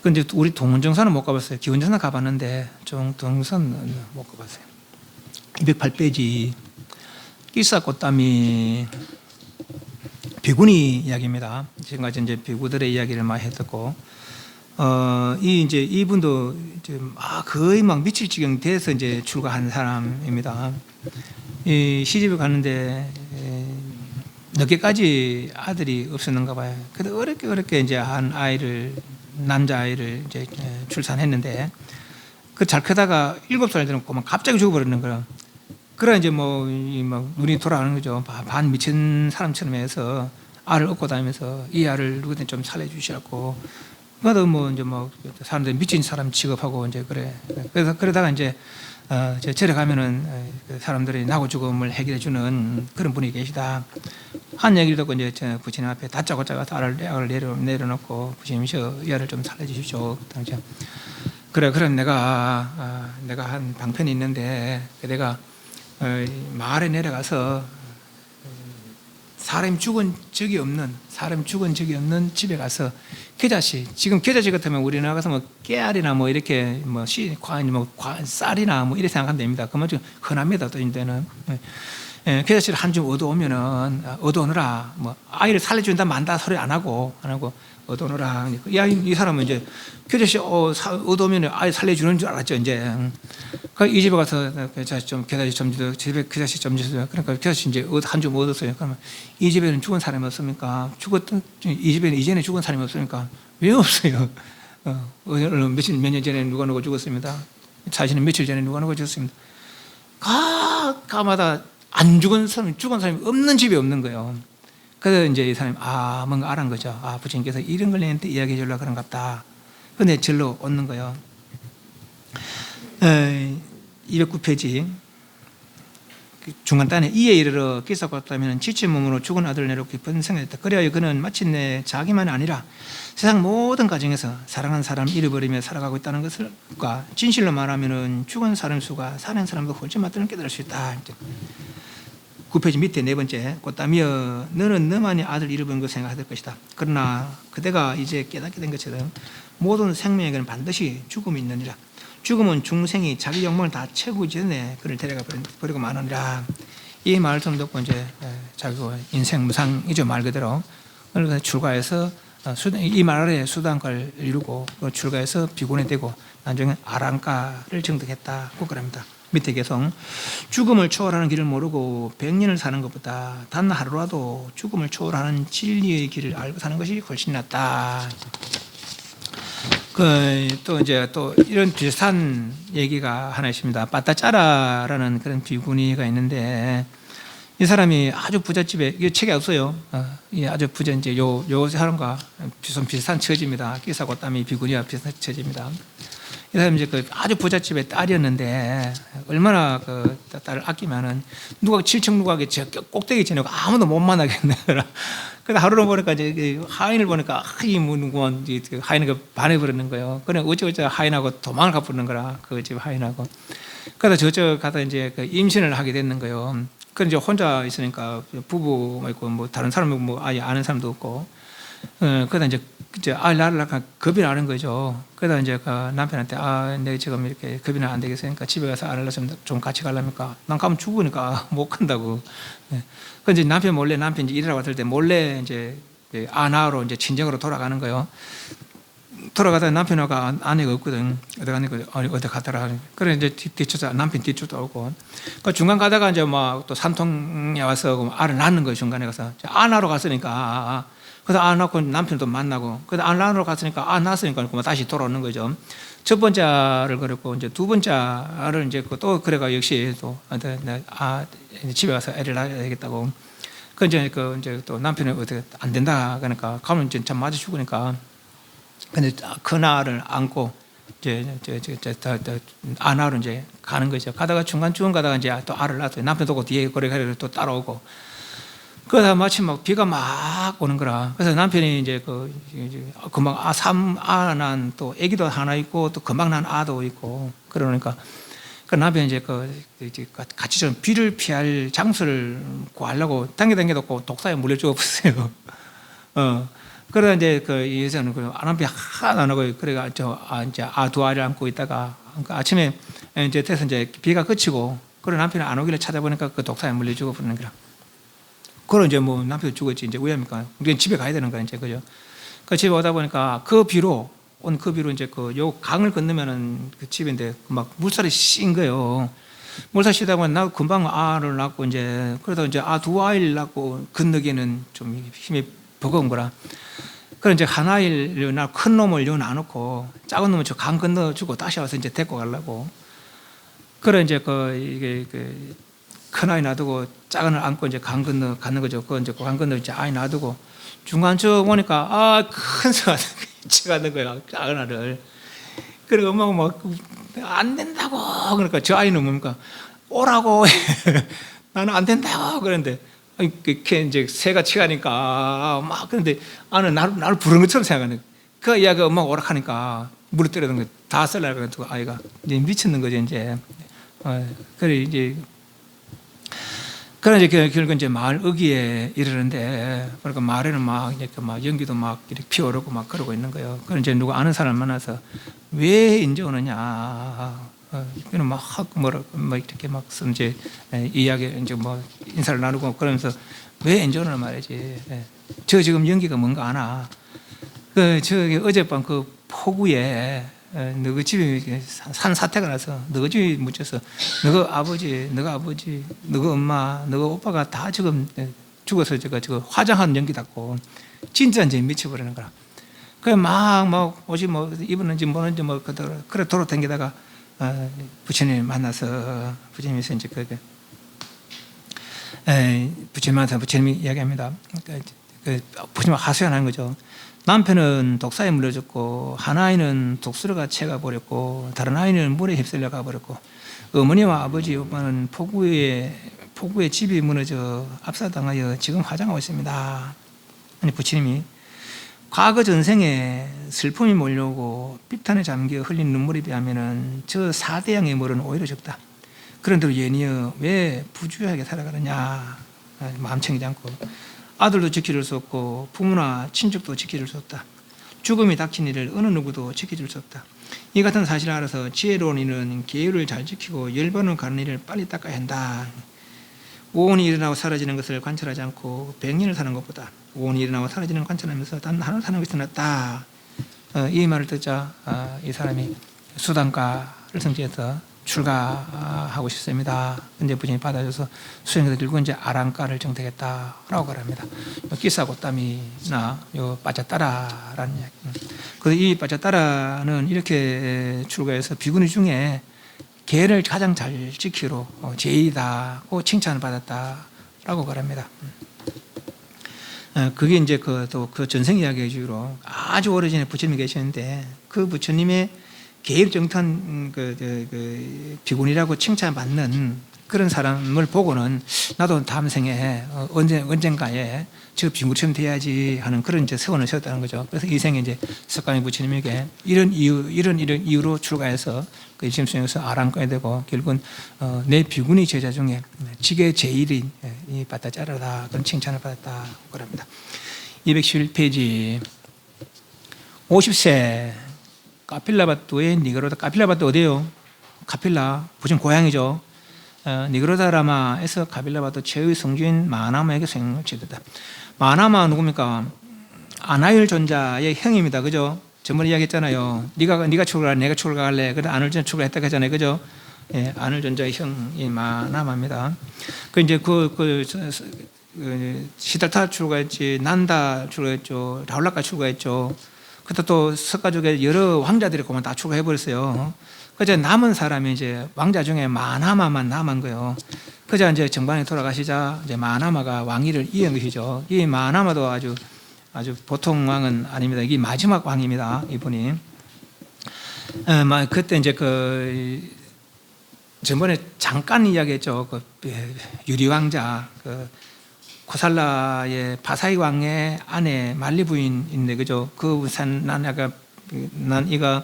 근데 우리 동원정사는 못 가봤어요. 기원정사 가봤는데 동원정사는 못 가봤어요. 208페이지 끼사 꽃다미 비구니 이야기입니다. 지금까지 이제 비구들의 이야기를 많이 했었고, 이분도 이제 거의 미칠 지경 돼서 이제 출가한 사람입니다. 시집을 가는데 늦게까지 아들이 없었는가 봐요. 그래도 어렵게 이제 한 남자아이를 이제 출산했는데, 그 잘 크다가 7살 되고 갑자기 죽어버리는 거예요. 그래 이제 눈이 돌아가는 거죠. 반 미친 사람처럼 해서 알을 업고 다니면서 이 알을 누구든 좀 살려주시라고. 그래도 이제 사람들 미친 사람 취급하고 이제 그래. 그래서 그러다가 이제 절에 가면은 사람들이 나고 죽음을 해결해 주는 그런 분이 계시다. 한 얘기를 듣고 이제 부처님 앞에 다짜고짜 가서 알을 내려놓고, 부처님이셔 이 알을 좀 살려주십시오. 당장. 그래 그럼 내가 한 방편이 있는데 내가 마을에 내려가서 사람이 죽은 적이 없는 집에 가서 겨자씨, 지금 겨자씨 같으면 우리나라 가서 뭐 깨알이나 뭐 이렇게 뭐 쌀이나 뭐 이렇게 생각하면 됩니다. 그만큼 흔합니다. 또 이제는 겨자씨를 한 줌 얻어오면은 얻어오느라 뭐 아이를 살려준다 만다 소리 안 하고 얻어오느라. 야, 이 사람은 이제 겨자씨 얻어오면 아이 살려주는 줄 알았죠. 이제 이 집에 가서 겨자씨 좀 주세요. 집에 겨자씨 좀 주세요. 그러니까 겨자씨 이제 한 줌 얻었어요. 그러면 이 집에는 죽은 사람이 없습니까? 이 집에는 이전에 죽은 사람이 없습니까? 왜 없어요? 몇 년 전에 누가 죽었습니다. 자신은 며칠 전에 누가 죽었습니다. 가마다 안 죽은 사람이 없는 집이 없는 거예요. 그래서 이제 이 사람이 뭔가 알은 거죠. 부처님께서 이런 걸 내한테 이야기해 주려고 그런 것 같다. 근데 절로 얻는 거예요. 209페이지 중간단에 이에 이르러 기사받다면 지친 몸으로 죽은 아들을 내놓고 깊은 생각했다. 그래야 그는 마침내 자기만이 아니라 세상 모든 가정에서 사랑하는 사람을 잃어버리며 살아가고 있다는 것과 진실로 말하면 죽은 사람 수가 사는 사람도 훨씬 맞다는 깨달을 수 있다. 9페이지 밑에 네 번째, 꽃다미여 너는 너만이 아들 잃어버린 것을 생각할 것이다. 그러나 그대가 이제 깨닫게 된 것처럼 모든 생명에게는 반드시 죽음이 있느니라. 죽음은 중생이 자기 욕망을 다 채우기 전에 그를 데려가 버리고 마느니라. 이 말을 좀 듣고 이제 자기 인생 무상이죠. 말 그대로. 그래서 출가해서 이 말 아래 수단가를 이루고 출가해서 비곤이 되고 나중에 아랑가를 정득했다고 그럽니다. 밑에 계속 죽음을 초월하는 길을 모르고 100년을 사는 것보다 단 하루라도 죽음을 초월하는 진리의 길을 알고 사는 것이 훨씬 낫다. 또 이제 또 이런 비슷한 얘기가 하나 있습니다. 빠따짜라라는 그런 비구니가 있는데 이 사람이 아주 부잣집에, 이게 책이 없어요. 아주 부자, 이제 요 사람과 비슷한 처지입니다. 끼사고땀이 비구니와 비슷한 처지입니다. 이 사람이 이제 아주 부잣집의 딸이었는데 얼마나 딸을 아끼면은 누가 칠척누각에 저 꼭대기 지내고 아무도 못 만나겠네. 그래서 하루를 보니까 이제 하인을 보니까 이 누구만 하인을 반해버리는 거예요. 그래 어쩌고저쩌고 하인하고 도망을 가버리는 거라 그 집 하인하고. 그래서 저쪽 가서 이제 임신을 하게 됐는 거예요. 그래 이제 혼자 있으니까 부부가 있고 뭐 다른 사람이 뭐 아예 아는 사람도 없고. 그러다 이제 낳으려고 겁이 나는 거죠. 그러다 이제 그 남편한테 내가 지금 이렇게 겁이 나 안 되겠으니까 집에 가서 알려좀 같이 가려니까 난 가면 죽으니까 못 간다고. 그 이제 남편 몰래 남편 이제 일하러 갔을 때 몰래 이제 아나로 이제 친정으로 돌아가는 거예요. 돌아가다 남편하고 아내가 없거든. 어디 가더라. 그래 이제 남편 뒤쫓아오고. 그 중간 가다가 이제 막 또 산통에 와서 알을 낳는 거예요. 중간에 가서 아나로 갔으니까. 그래서 낳고 남편도 만나고. 그래서 낳으러 갔으니까 낳았으니까 다시 돌아오는 거죠. 첫 번째 알을 그랬고 이제 두 번째 알을 이제 또 그래가 역시 또 집에 가서 애를 낳아야 되겠다고. 그 이제 또 남편이 어떻게 안 된다 그러니까 가면 이제 참 맞아 죽으니까. 근데 큰 알을 안고 이제 안하러 이제 가는 거죠. 가다가 중간쯤 가다가 이제 또 알을 낳았어요. 남편도 그 뒤에 거래 또 따라오고. 그러다 마침 막 비가 막 오는 거라. 그래서 남편이 이제 금방 낳은 또 아기도 하나 있고 또 금방 난 아도 있고 그러니까 그 남편이 이제 같이 좀 비를 피할 장소를 구하려고 당겨도 독사에 물려 죽어버렸어요. 그러다 이제 이 여자는 남편이 하나도 안 하고 그래가 이제 두 아이를 안고 있다가 아침에 이제 돼서 이제 비가 그치고 그래 남편이 안 오길래 찾아보니까 그 독사에 물려 죽어버리는 거라. 그럼 이제 뭐 남편이 죽었지 이제 왜합니까? 우리는 집에 가야 되는 거야 이제 그죠? 그 집에 오다 보니까 그 비로 이제 요 강을 건너면은 그 집인데 막 물살이 씬 거예요. 물살 씨다 보니 나 금방 알을 낳고 이제 그러다 이제 두 아이를 낳고 건너기에는 좀 힘이 버거운 거라. 그래 이제 한 아이를 큰 놈을 요 놔놓고 작은 놈을 저 강 건너주고 다시 와서 이제 데리고 가려고. 그래 이제 이게 큰 아이 놔두고 작은 아이 안고 이제 강 건너 가는 거죠. 그 이제 강 건너 이제 아이 놔두고 중간쯤 보니까 큰 소가 쳐가는 거야. 작은 아이를. 그리고 엄마가 막 안 된다고 그러니까 저 아이는 뭡니까 오라고 나는 안 된다고 그러는데 이제 새가 치가니까 막 그런데 아는 나를 부른 것처럼 생각하는 거야. 그 이야기가 엄마가 오락하니까 물에 때려든 거 다 썰라고 그래가지고 아이가 이제 미쳤는 거죠 이제. 그래 이제 그러나 이제 결국 이제 마을 어귀에 이르는데, 그러니까 마을에는 막 이렇게 막 연기도 막 이렇게 피어오르고 막 그러고 있는 거예요. 그런 이제 누구 아는 사람 만나서 왜 이제 오느냐, 그는 막 뭐라 뭐 이렇게 막 이제 이야기 이제 뭐 인사를 나누고 그러면서 왜 이제 오느냐 말이지. 저 지금 연기가 뭔가 아나. 저기 어젯밤 그 폭우에 너희 집에 산사태가 나서 너희 집에 묻혀서 너희 아버지, 너희 엄마, 너희 오빠가 다 지금 죽어서 저거 화장하는 연기 닫고 진짜 이제 미쳐버리는 거라. 그래 막 옷이 뭐 입었는지 뭐는지 뭐 그래 돌아다니다가 부처님 만나서 부처님에서 이제 부처님한테 부처님이 이야기합니다. 부처님 하소연하는 거죠. 남편은 독사에 물려졌고 한 아이는 독수리가 채가 버렸고 다른 아이는 물에 휩쓸려 가버렸고 어머니와 아버지 오빠는 폭우에 집이 무너져 압사당하여 지금 화장하고 있습니다. 아니 부처님이 과거 전생에 슬픔이 몰려오고 삐탄에 잠겨 흘린 눈물에 비하면 저 4대양의 물은 오히려 적다. 그런데도 얘니여 왜 부주의하게 살아가느냐. 마음 챙기지 않고 아들도 지켜줄 수 없고 부모나 친족도 지켜줄 수 없다. 죽음이 닥친 이를 어느 누구도 지켜줄 수 없다. 이 같은 사실을 알아서 지혜로운 이는 계율을 잘 지키고 10번을 가는 일을 빨리 닦아야 한다. 오온이 일어나고 사라지는 것을 관찰하지 않고 100년을 사는 것보다 오온이 일어나고 사라지는 관찰하면서 단 하루 사는 것이 낫다. 이 말을 듣자 이 사람이 수단가를 성취해서 출가하고 싶습니다. 근데 부처님이 받아줘서 수행을 들고 이제 아랑가를 정택했다라고 말합니다. 끼사고땀이나 요 빠짜따라라는 이야기. 그래서 이 빠짜따라는 이렇게 출가해서 비구니 중에 계를 가장 잘 지키로 제일이다고 칭찬을 받았다라고 말합니다. 그게 이제 또 그 전생 이야기의 주로 아주 오래전에 부처님이 계셨는데 그 부처님의 계율정탄 비군이라고 칭찬받는 그런 사람을 보고는 나도 다음 생에 언젠가에 저 비군처럼 돼야지 하는 그런 이제 세원을 세웠다는 거죠. 그래서 이 생에 이제 석가모니 부처님에게 이런 이유로 출가해서 그 일심 수행에서 아랑가야 되고 결국은 내 비군이 제자 중에 지계 제일인 이 빠따짜라다 그런 칭찬을 받았다고 합니다. 211페이지 50세 카필라바토의 니그로다. 카필라바토 어디예요? 카필라 부처님 고향이죠. 니그로다라마에서 카필라바토 최의 성주인 마하나마에게 생을 지었다. 마하나마 누굽니까? 아나율 존자의 형입니다. 그죠? 저번에 이야기했잖아요. 네가 출가할래, 내가 출가할래. 그래 아늘 존자 출가했다고 했잖아요. 그죠? 예, 아늘 존자의 형이 마하나마입니다. 그 이제 시달타 출가했지, 난다 출가했죠, 라울라카 출가했죠. 그때 또 석가족의 여러 왕자들이 그만 다 출가해버렸어요. 그저 남은 사람이 이제 왕자 중에 마하나마만 남은 거예요. 그저 이제 정반에 돌아가시자 이제 마하나마가 왕위를 이은 것이죠. 이 마하나마도 아주 보통 왕은 아닙니다. 이게 마지막 왕입니다. 이분이. 그때 이제 전번에 잠깐 이야기했죠. 유리왕자, 코살라의 바사이 왕의 아내 말리 부인인데 그죠? 난 이가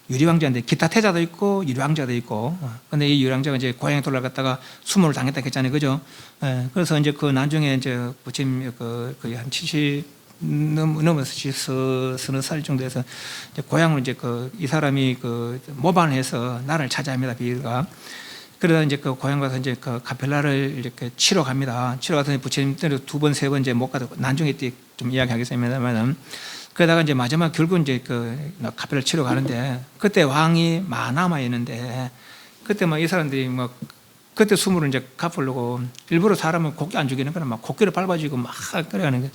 유리왕자인데 기타 태자도 있고 유리왕자도 있고. 근데 이 유리왕자가 이제 고향에 돌아갔다가 수모를 당했다 했잖아요. 그죠? 그래서 이제 나중에 이제 부처님 한 70 넘어서 서너 살 정도에서 이제 고향으로 이제 이 사람이 모반을 해서 나를 찾아합니다. 비가. 그러다 이제 고향 가서 이제 카펠라를 이렇게 치러 갑니다. 치러 가서 부처님 두 번, 세 번 이제 못 가도 나중에 좀 이야기하겠습니다만은 그러다가 이제 마지막 결국 이제 카펠라를 치러 가는데 그때 왕이 마하나마였는데 그때 막 이 사람들이 막 그때 수모를 이제 갚으려고 일부러 사람을 곡기 안 죽이는 거나 막 곡기를 밟아주고 막 그래가는 게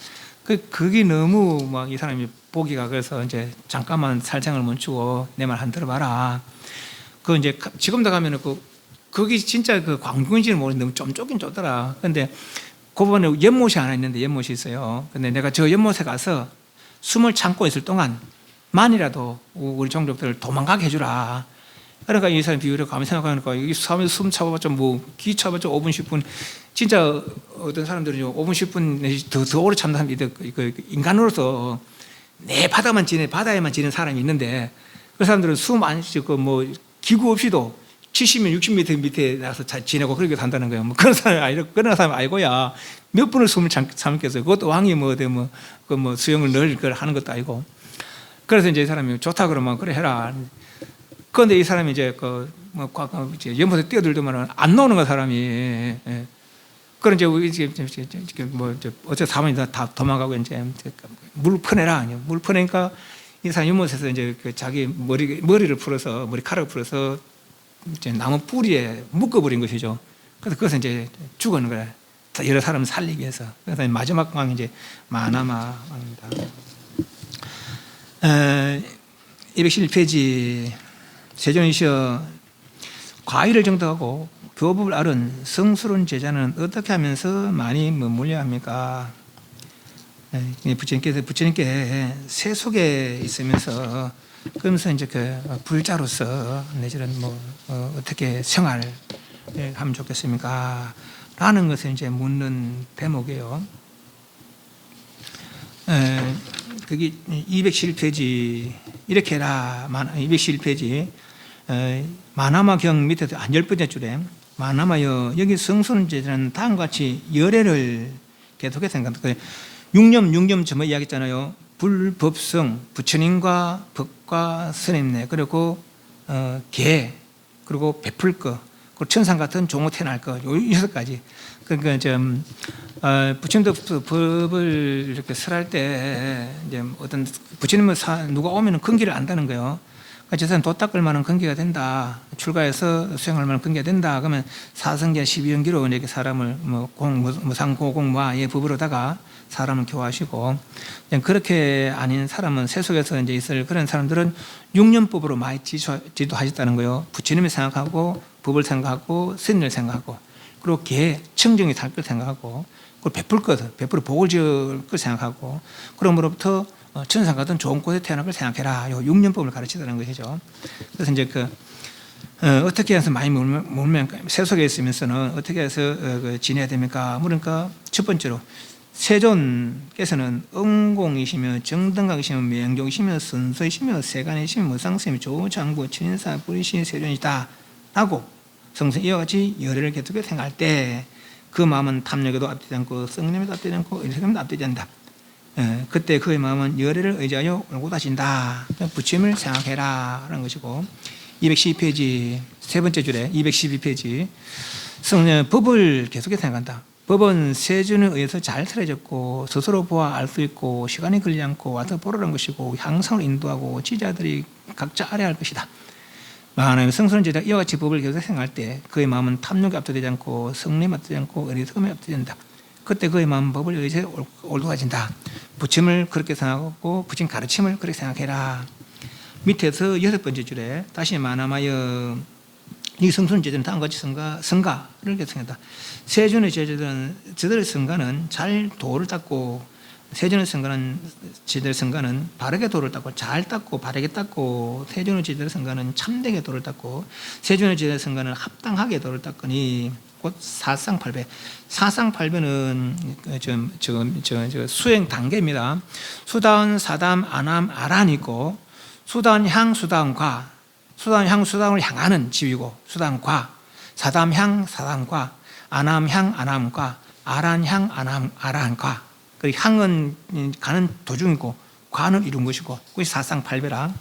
그게 너무 막 이 사람이 보기가 그래서 이제 잠깐만 살생을 멈추고 내 말 한 들어봐라. 이제 지금도 가면은 거기 진짜 광군인지는 모르는데 너무 좀 좁긴 좁더라. 근데 그번에 연못이 하나 있는데 연못이 있어요. 근데 내가 저 연못에 가서 숨을 참고 있을 동안 만이라도 우리 종족들을 도망가게 해주라. 그러니까 이 사람 비유를 가만히 생각하니까 여기 숨 차봐봤자 기 차봐봤자 5분 10분 진짜 어떤 사람들은 5분 10분 더 오래 참는 사람이 인간으로서 내 바다에만 지는 사람이 있는데 그 사람들은 숨 안 쉬고 기구 없이도 70m, 60m 밑에 나서 지내고 그렇게 산다는 거예요. 뭐 그런 사람이 아니고, 그런 사람이 아니고야 몇 분을 숨을 참겠어요. 그것도 왕이 뭐 수영을 늘 걸 하는 것도 아니고. 그래서 이제 이 사람이 좋다 그러면 그래 해라. 그런데 이 사람이 이제 이제 연못에 뛰어들더만은 안 나오는 거야, 사람이. 예. 그런 이제 뭐 어째 사모님 다 도망가고 이제 물 퍼내라. 물 퍼내니까 이 사람 연못에서 이제 자기 머리를 풀어서 머리카락을 풀어서 이제 나무 뿌리에 묶어버린 것이죠. 그래서 그것은 이제 죽었는 거야. 여러 사람을 살리기 위해서. 그래서 마지막 왕이 이제 마나마 왕입니다. 211페이지. 세존이시여, 과의를 정독하고 교법을 알은 성스러운 제자는 어떻게 하면서 많이 머물려야 합니까? 부처님께 새 속에 있으면서 그러면서 이제 불자로서 내지는 어떻게 생활하면 좋겠습니까? 라는 것을 이제 묻는 대목이에요. 그게 211페이지 이렇게 해라. 211페이지 마나마경 밑에서 한 10번째 줄에 마나마여 여기 성스러운 제자는 다음과 같이 열애를 계속해서 생각합니다. 육념 전에 이야기했잖아요. 불법성, 부처님과 법과 스님네, 그리고 계, 그리고 베풀 거, 그리고 천상 같은 종호 태어날 거, 요 6가지. 그러니까 부처님도 법을 이렇게 설할 때 이제 어떤 부처님은 누가 오면은 근기를 안다는 거예요. 저 사람 도 닦을 만한 근기가 된다. 출가해서 수행할 만한 근기가 된다. 그러면 사성제 12연기로 이렇게 사람을 무상고공무아의 법으로다가 사람을 교화하시고, 그렇게 아닌 사람은 세속에서 이제 있을 그런 사람들은 육념법으로 많이 지도하셨다는 거예요. 부처님을 생각하고, 법을 생각하고, 스님을 생각하고, 그리고 청정이 살 걸 생각하고, 그리고 베풀 것, 베풀어 복을 지을 걸 생각하고, 그러므로부터 천상 같은 좋은 곳에 태어날 걸 생각해라. 요 육념법을 가르치다는 것이죠. 그래서 이제 어떻게 해서 많이 몰면 세속에 있으면서는 어떻게 해서 지내야 됩니까? 그러니까 첫 번째로 세존께서는 응공이시며 정등각이시며 명종이시며 선서이시며 세간이시며 무상스이며 조장부 천인사 뿌리신 세존이다 라고 성선 이와 같이 열애를 계속해 생각할 때 그 마음은 탐욕에도 앞되지 않고 성념에도 앞되지 않고 의식에도 앞되지 않는다. 그때 그의 마음은 열애를 의지하여 울고 다신다. 부처님을 생각해라 라는 것이고, 212페이지 세 번째 줄에 212페이지 법을 계속해 생각한다. 법은 세준에 의해서 잘 틀어졌고 스스로 보아 알 수 있고 시간이 걸리지 않고 와서 보라는 것이고 향상을 인도하고 지자들이 각자 알아야 할 것이다. 하나님의 성스러운 제자 이와 같이 법을 계속 생각할 때 그의 마음은 탐욕에 압도되지 않고 성냄에 압도되지 않고 어리석음에 압도되지 않는다. 그때 그의 마음은 법을 의지해 올도가진다. 부처님을 그렇게 생각하고 부처님 가르침을 그렇게 생각해라. 밑에서 6번째 줄에 다시 마나마여 이 성스러운 제자는 다음과 같이 성가를 계속한다. 세존의 제자들은 저들의 성가는 잘 도를 닦고, 세존의 제자들의 성가는 바르게 도를 닦고 잘 닦고 바르게 닦고, 세존의 제자들의 성가는 참되게 도를 닦고, 세존의 제자들의 성가는 합당하게 도를 닦으니 곧 사상팔배. 사상팔배는 수행 단계입니다. 수다운, 사담, 아남, 아란이 있고, 수다운향, 수다운과, 수다운향, 수다운을 향하는 지위고, 수다운과, 사담향, 사담과, 아남향, 아남과, 아란향, 아란과. 그 향은 가는 도중이고 과는 이룬 것이고, 그것이 사상팔배라.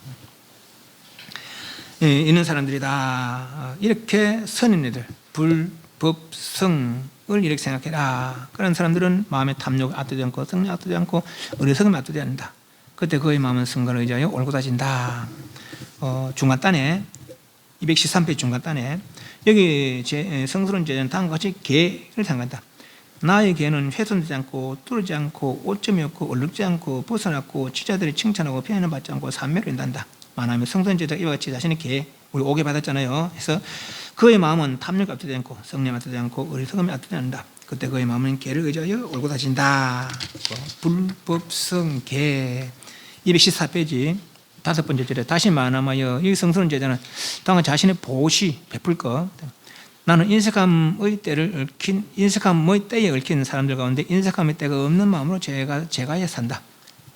있는 사람들이다. 이렇게 선인들 불법성을 이렇게 생각해라. 그런 사람들은 마음의 탐욕 압도되지 않고 성령 압도되지 않고 어리석음에 압도되지 않는다. 그때 그의 마음은 성가를 의지하여 옳고 다진다. 중간단에 213페이지 중간단에 여기 성스러운 제자는 다음과 같이 계를 생각한다. 나의 계는 훼손되지 않고 뚫지 않고 오점이 없고 얼룩지 않고 벗어났고 지자들이 칭찬하고 피해는 받지 않고 삼매를 인단다. 만하면 성스러운 제자 이와 같이 자신의 계, 우리 5개 받았잖아요. 그래서 그의 마음은 탐욕에 압도되지 않고 성냄에 압도되지 않고 어리석음에 압도되지 않는다. 그때 그의 마음은 계를 의지하여 옳고 다진다. 불법성 계 214페이지 5번째 절에 다시 말하마여 이 성스러운 제자는 당한 자신의 보시 베풀 것, 나는 인색함의 때를 얽힌 인색함의 때에 얽힌 사람들 가운데 인색함의 때가 없는 마음으로 제가에 산다.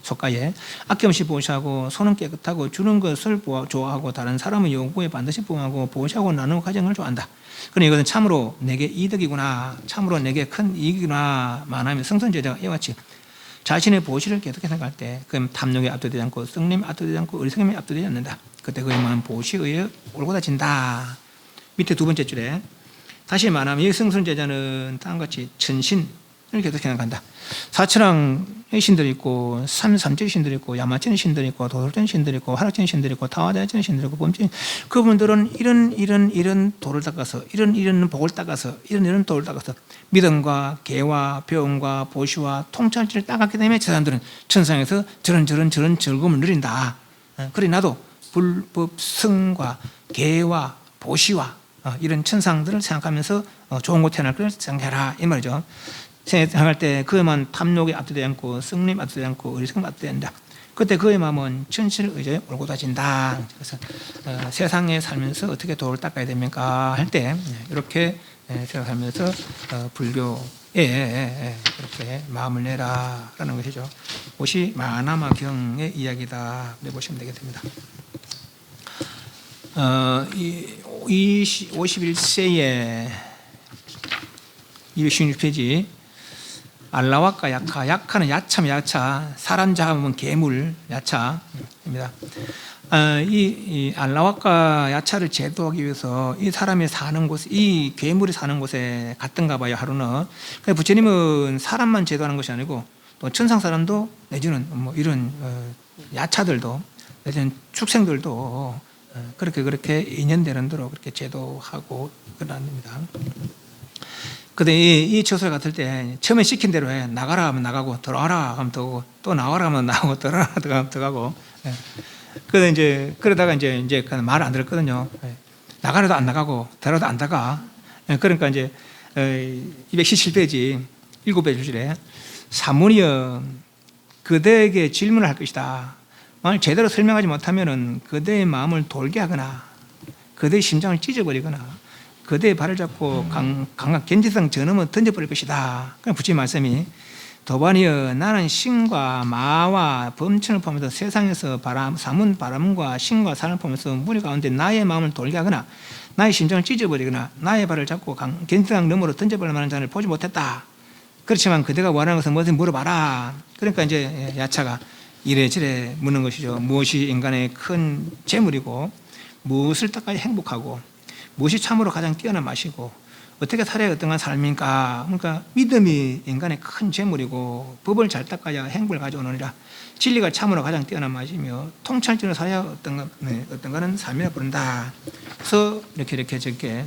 속가에 아낌없이 보시하고 손은 깨끗하고 주는 것을 좋아하고 다른 사람의 요구에 반드시 부응하고 보시하고 나누는 과정을 좋아한다. 그러니 이것은 참으로 내게 이득이구나, 참으로 내게 큰 이익이구나 만하면 성선제자가 이와 같이 자신의 보시를 계속해 생각할 때 그럼 탐욕에 압도되지 않고 성님에 압도되지 않고 어리석음에 압도되지 않는다. 그때 그의 마음 보시에 올곧아진다. 밑에 두 번째 줄에 다시 말하면 이 성선제자는 다음과 같이 천신을 계속 생각한다. 사천왕의 신들이 있고 삼천의 신들이 있고 야마천의 신들이 있고 도솔천의 신들이 있고 화락천의 신들이 있고 타화자천의 신들이 있고 범천 그분들은 이런 도를 닦아서 이런 복을 닦아서 이런 도를 닦아서 믿음과 계와 병과 보시와 통찰지를 닦았기 때문에 저 사람들은 천상에서 저런 즐거움을 누린다. 그래 나도 불법 성과 계와 보시와 이런 천상들을 생각하면서 좋은 곳 태어날 걸 생각해라 이 말이죠. 생각할 때 그의만 탐욕에 압도되지 않고 성림에 압도되지 않고 어리석음에 압도되지 않는다. 그때 그의 마음은 천실 의지에 올곧아진다. 그래서 세상에 살면서 어떻게 도를 닦아야 됩니까 할 때 이렇게 생각하면서 불교에 이렇게 마음을 내라라는 것이죠. 그것이 마나마경의 이야기다. 네, 보시면 되겠습니다. 51세에 216페이지 알라와까 야카, 야카는 야차면 야차, 사람 잡으면 괴물 야차입니다. 이 알라와까 야차를 제도하기 위해서 이 사람이 사는 곳, 이 괴물이 사는 곳에 갔던가 봐요 하루는. 부처님은 사람만 제도하는 것이 아니고 또 천상 사람도 내지는 뭐 이런 야차들도 내지는 축생들도 그렇게 인연되는 대로 그렇게 제도하고 그럽니다. 근데 이 처소에 갔을 때 처음에 시킨 대로 해. 나가라 하면 나가고 들어와라 하면 들어오고 또 나와라 하면 나오고 들어와라 하면 들어가고. 그러다 이제 그러다가 이제 말을 안 들었거든요. 나가라도 안 나가고 들어와도 안 나가. 그러니까 이제 217페이지 7배 줄에 사문이여 그대에게 질문을 할 것이다. 만약 제대로 설명하지 못하면은 그대의 마음을 돌게 하거나 그대의 심장을 찢어버리거나 그대의 발을 잡고 강한 견지성 전음을 던져버릴 것이다. 그럼 부처님 말씀이 도반이여 나는 신과 마와 범천을 포함해서 세상에서 사문 바람과 신과 산을 포함해서 무리 가운데 나의 마음을 돌게 하거나 나의 심장을 찢어버리거나 나의 발을 잡고 견지성 너머로 던져버릴 만한 자를 보지 못했다. 그렇지만 그대가 원하는 것은 뭐든 물어봐라. 그러니까 이제 야차가 이래저래 묻는 것이죠. 무엇이 인간의 큰 재물이고 무엇을 닦아야 행복하고 무엇이 참으로 가장 뛰어난 맛이고 어떻게 살아야 어떠한 삶입니까? 그러니까 믿음이 인간의 큰 재물이고 법을 잘 닦아야 행복을 가져오느니라. 진리가 참으로 가장 뛰어난 맛이며 통찰적으로 살아야 어떤 거는 삶이라 부른다. 그래서 이렇게 저렇게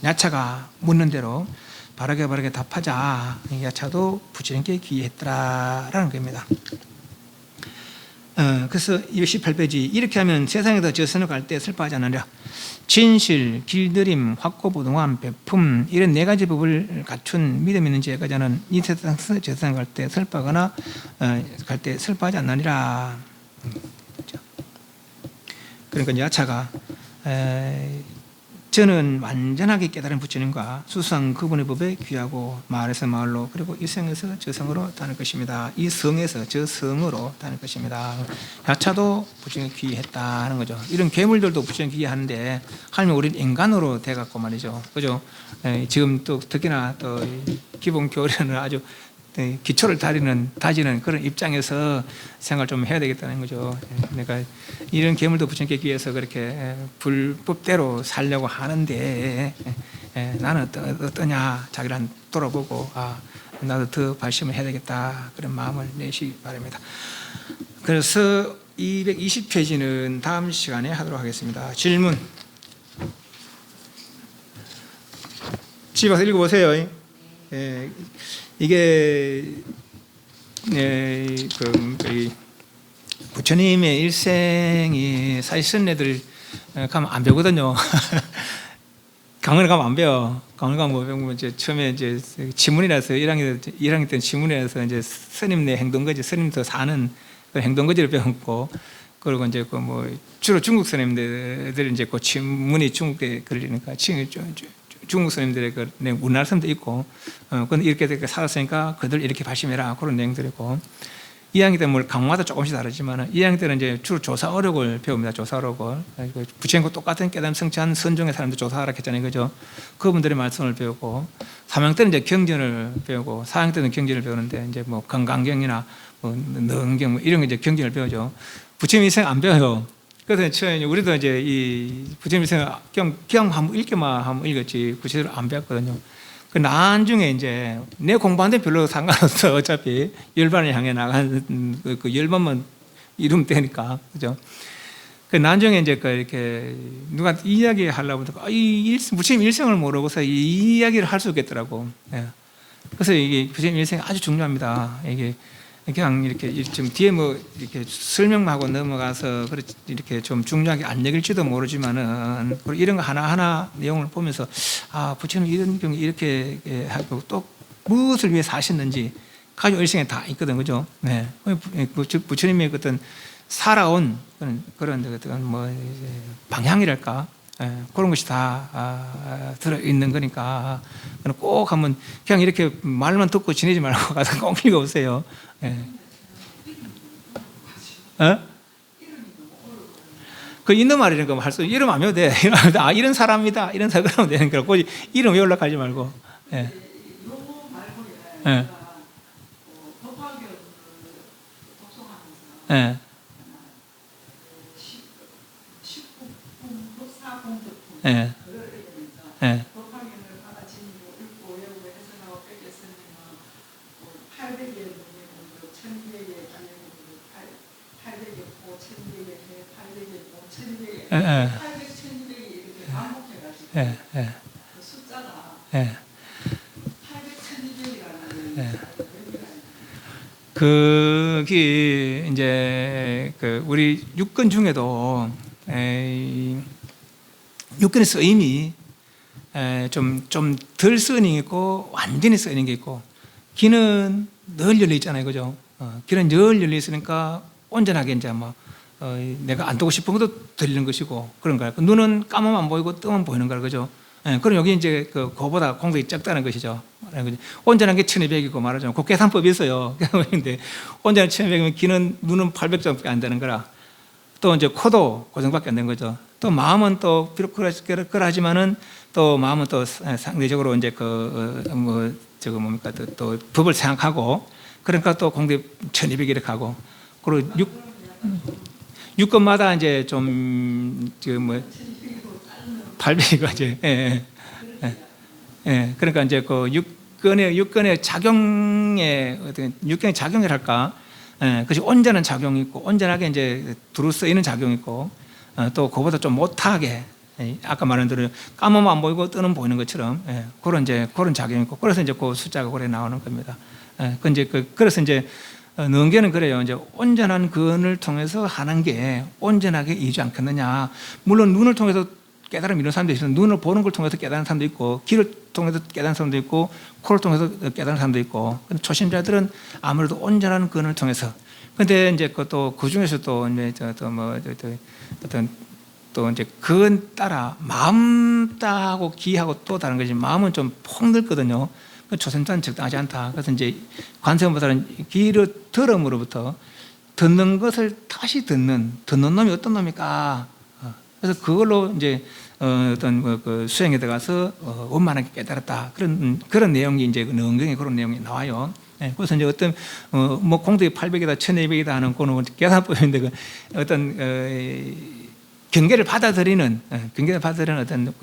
야차가 묻는 대로 바르게 답하자. 야차도 부처님께 귀했더라라는 겁니다. 그래서 218페이지 이렇게 하면 세상에서 저선을 갈 때 슬퍼하지 않으리라. 진실, 길들임, 확고부동함, 베품 이런 네 가지 법을 갖춘 믿음 있는 제가자는 이 세상에서 저선을 갈 때 슬퍼하거나 갈 때 슬퍼하지 않으리라. 그러니까 야차가 저는 완전하게 깨달은 부처님과 수상 그분의 법에 귀하고 마을에서 마을로 그리고 이 성에서 저 성으로 다닐 것입니다. 이 성에서 저 성으로 다닐 것입니다. 야차도 부처님 귀했다는 거죠. 이런 괴물들도 부처님 귀하는데 하면 우리는 인간으로 돼갖고 말이죠. 그죠? 지금 또 특히나 또 기본 교리는 아주 기초를 다지는 그런 입장에서 생각을 좀 해야 되겠다는 거죠. 그러니까 이런 괴물도 부처님께 귀해서 그렇게 불법대로 살려고 하는데 나는 어떠냐 자기를 한 돌아보고 나도 더 발심을 해야 되겠다 그런 마음을 내시기 바랍니다. 그래서 220페이지는 다음 시간에 하도록 하겠습니다. 질문 집에 가서 읽어보세요. 이게 부처님의 일생이 사실 애들 가면 안 배우거든요. 강을 가면 안 배워. 강을 가면 뭐 배우면 이제 처음에 이제 지문이라서 1학년 때 지문이라서 이제 스님네 행동거지 스님도 사는 그 행동거지를 배웠고 그리고 이제 그 뭐 주로 중국 스님들 이제 그 지문이 중국에 걸리니까 중국 스님들의 그 우리나라 사람도 있고, 근데 이렇게 살았으니까 그들 이렇게 발심해라 그런 내용들이고, 2학년 때는 뭐 과목마다 조금씩 다르지만 2학년 때는 이제 주로 조사 어록을 배웁니다. 조사 어록을. 부처님과 똑같은 깨달음 성취한 선종의 사람들 조사하라 했잖아요. 그죠? 그분들의 말씀을 배우고 3학년 때는 이제 경전을 배우고 4학년 때는 경전을 배우는데 이제 뭐 건강경이나 뭐 능경 뭐 이런 게 이제 경전을 배우죠. 부처님 일생 안 배워요. 그래서 우리도 이제 이 부처님 일생 그냥 한번 읽기만 한번 읽었지 구체적으로 안 배웠거든요. 그 나중에 이제 내 공부하는데 별로 상관없어. 어차피 열반을 향해 나가는 그 열반만 이루면 되니까. 그죠? 그 나중에 이제 그 이렇게 누가 이야기 하려고 하니까 부처님 일생을 모르고서 이 이야기를 할 수 있겠더라고. 예. 그래서 이게 부처님 일생이 아주 중요합니다. 이게 그냥 이렇게 지금 뒤에 뭐 이렇게 설명만 하고 넘어가서 이렇게 좀 중요하게 안 여길지도 모르지만은 이런 거 하나하나 내용을 보면서 아 부처님 이런 경우 이렇게 하고 또 무엇을 위해 사셨는지 가지고 일생에 다 있거든, 그죠? 네, 부처님의 어떤 살아온 그런 뭐 방향이랄까 그런 것이 다 들어 있는 거니까 꼭 한번 그냥 이렇게 말만 듣고 지내지 말고 가서 꼭 읽어보세요. 예. 어? 그 있는 말이라는 거 할 수 이름 안 외워도 돼. 아 이런 사람이다 이런 사람 되는 거라고 이름 외우려 하지 말고. 예. 예. 예. 예. 예. 그게 이제 그 우리 육권 중에도 육권의 쓰임이 좀 덜 쓰이는 게 있고 완전히 쓰이는 게 있고 귀는 늘 열려 있잖아요, 그죠? 귀는 늘 열려 있으니까 온전하게 이제 뭐 내가 안 뜨고 싶은 것도 들리는 것이고 그런 거야. 눈은 감으면 안 보이고 뜨면 보이는 거야, 그죠? 그럼 여기 이제 그거보다 공덕이 적다는 것이죠. 온전한 게 1200이고 말하자면 그 계산법이 있어요. 근데 온전한 1200이면 귀는 눈은 800정도밖에 안 되는 거라. 또 이제 코도 그 정도밖에 안 되는 거죠. 또 마음은 또 비록 그러하지만은 또 마음은 또 상대적으로 이제 뭐 저거 뭡니까 또 법을 생각하고 그러니까 또 공덕이 1200 이렇게 하고 그리고 육건마다 이제 좀 뭐 800이가 이제 그러니까 이제 그 육건의 작용의 어떤 육건의 작용이랄까 그것이 온전한 작용이 있고 온전하게 이제 두루 쓰이는 작용이 있고 또 그보다 좀 못하게 아까 말한 대로 까먹으면 안 보이고 뜨는 보이는 것처럼 그런 작용이 있고 그래서 이제 그 숫자가 그래 나오는 겁니다. 그래서 이제 능계는 그래요. 이제 온전한 근을 통해서 하는 게 온전하게 이지 않겠느냐. 물론 눈을 통해서 깨달음 이런 사람도 있어요. 눈을 보는 걸 통해서 깨달은 사람도 있고 귀를 통해서 깨달은 사람도 있고 코를 통해서 깨달은 사람도 있고 초심자들은 아무래도 온전한 근을 통해서 근데 이제 그 중에서 또 이제 근 따라 마음 따하고 귀하고 또 다른 거지. 마음은 좀 폭넓거든요. 초심자는 적당하지 않다. 그래서 이제 관세음보다는 귀를 들음으로부터 듣는 것을 다시 듣는 놈이 어떤 놈입니까? 그래서 그걸로 이제 어떤 그 수행에 들어가서 원만하게 깨달았다. 그런 내용이 이제 능경에 그런 내용이 나와요. 그래서 이제 어떤 뭐 공덕이 800이다, 1200이다 하는 그런 계산법인데 그 어떤 경계를 받아들이는 어떤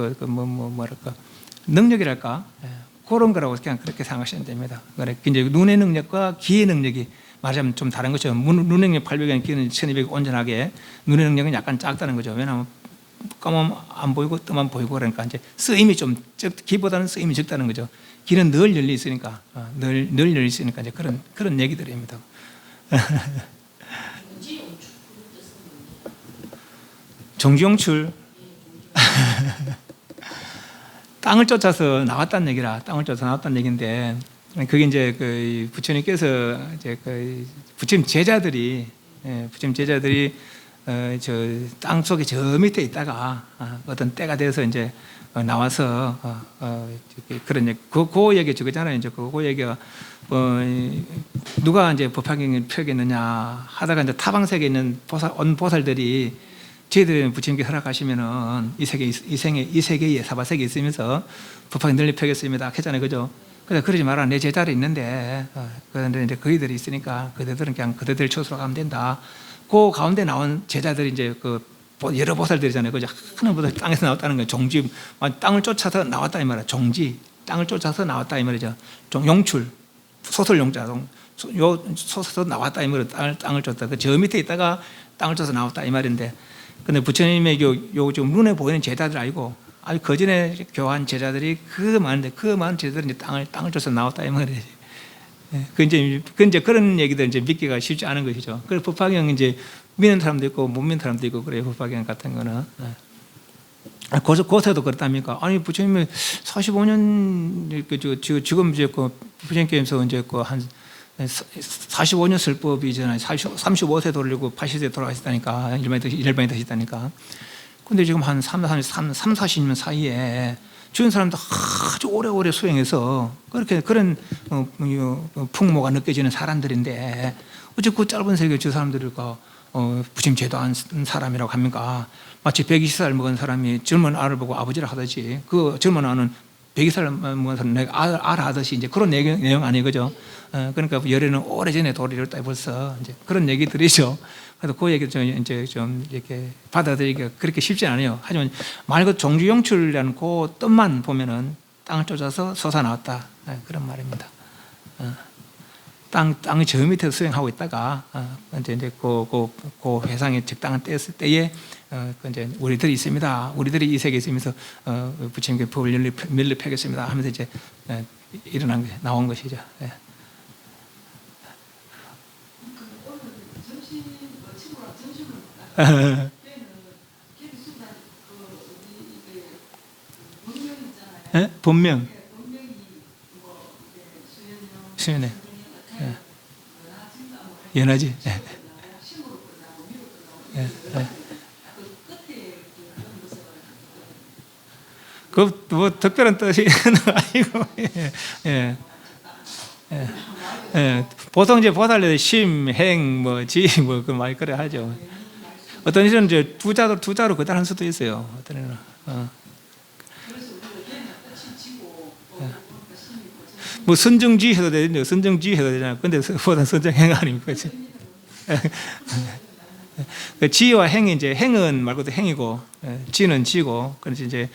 뭐랄까 능력이랄까 그런 거라고 그냥 그렇게 생각하시면 됩니다. 이제 눈의 능력과 귀의 능력이 말하자면 좀 다른 거죠. 눈의 능력 800에 귀는 1200 온전하게 눈의 능력은 약간 작다는 거죠. 왜냐하면 까면 안 보이고 뜨만 보이고 그러니까 이제 쓰임이 좀 귀보다는 쓰임이 적다는 거죠. 귀는 늘 열려 있으니까 늘 열려 있으니까 이제 그런 얘기들입니다. 정지용출 땅을 쫓아서 나왔다는 얘기라 땅을 쫓아서 나왔다는 얘기인데 그게 이제 그 부처님께서 이제 그 부처님 제자들이 저 땅 속에 저 밑에 있다가 어떤 때가 돼서 이제 나와서 그런 그 얘기 적었잖아요. 이제 그 얘기가 누가 이제 법화경을 펴겠느냐 하다가 이제 타방색에 있는 보살들이 저희들은 부처님께 허락하시면은 이 세계에 사바세계에 있으면서 법화경 널리 펴겠습니다 했잖아요, 그죠? 그래서 그러지 마라, 내 제자리 있는데 그런데 이제 그이들이 있으니까 그대들은 그냥 그대들 초소로 가면 된다. 그 가운데 나온 제자들이 이제 여러 보살들이잖아요, 그죠? 하나는 보살 땅에서 나왔다는 거예요. 종지, 땅을 쫓아서 나왔다 이 말이야. 종지, 땅을 쫓아서 나왔다 이 말이죠. 용출, 소설 용자, 소설서 나왔다 이 말이에요. 땅을 쫓다. 저 밑에 있다가 땅을 쫓아서 나왔다 이 말인데, 근데 부처님의 요 지금 눈에 보이는 제자들 아니고 아주 거전에 교한 제자들이 그 많은 제자들이 이제 땅을 쫓아서 나왔다 이 말이에요. 그 이제 그런 얘기들 이제 믿기가 쉽지 않은 것이죠. 그래서 법화경 이제 믿는 사람도 있고 못 믿는 사람도 있고 그래요. 법화경 같은 거는. 고세도 그렇답니까? 아니 부처님이 45년 지금 이제 부처님께서 이제 한 45년 설법이잖아요. 35세 돌리고 80세 돌아가셨다니까. 일반이 되셨다니까. 근데 지금 한 40년 사이에 주변 사람도 아주 오래오래 수행해서 그런 풍모가 느껴지는 사람들인데 어째 그 짧은 세계에 저 사람들과 부처님 제도한 사람이라고 합니까? 마치 120살 먹은 사람이 젊은 알을 보고 아버지라 하듯이 그 젊은 알은 120살 먹은 사람 내가 알 하듯이 이제 그런 내용 아니에요, 그죠? 그러니까 열애는 오래전에 도리를 벌써 이제 그런 얘기들이죠. 그래서 그 얘기 좀 이렇게 받아들이기가 그렇게 쉽지 않아요. 하지만 말 그대로 종주용출이라는 그 뜻만 보면은 땅을 쫓아서 솟아나왔다, 그런 말입니다. 땅의 저 밑에서 수행하고 있다가 이제 그 회상에 적당한 때에 이제 우리들이 있습니다. 우리들이 이 세계에 있으면서 부처님께 법을 널리 펴겠습니다 하면서 이제 나온 것이죠. 본명 수연해 연하지. 그 뭐 특별한 뜻이 아니고, 보통 이제 보살들 심, 행, 지, 그 많이 그래 하죠. 어떤 이는 이제 두자로 그달 할 수도 있어요. 어떤 이는. 뭐 선정지 해도 되는데 선정지 해도 되잖아요. 근데 보다 선정행 아닙니까? 지와 행이 이제 행은 말 그대로 행이고 지는 지고, 그래서 이제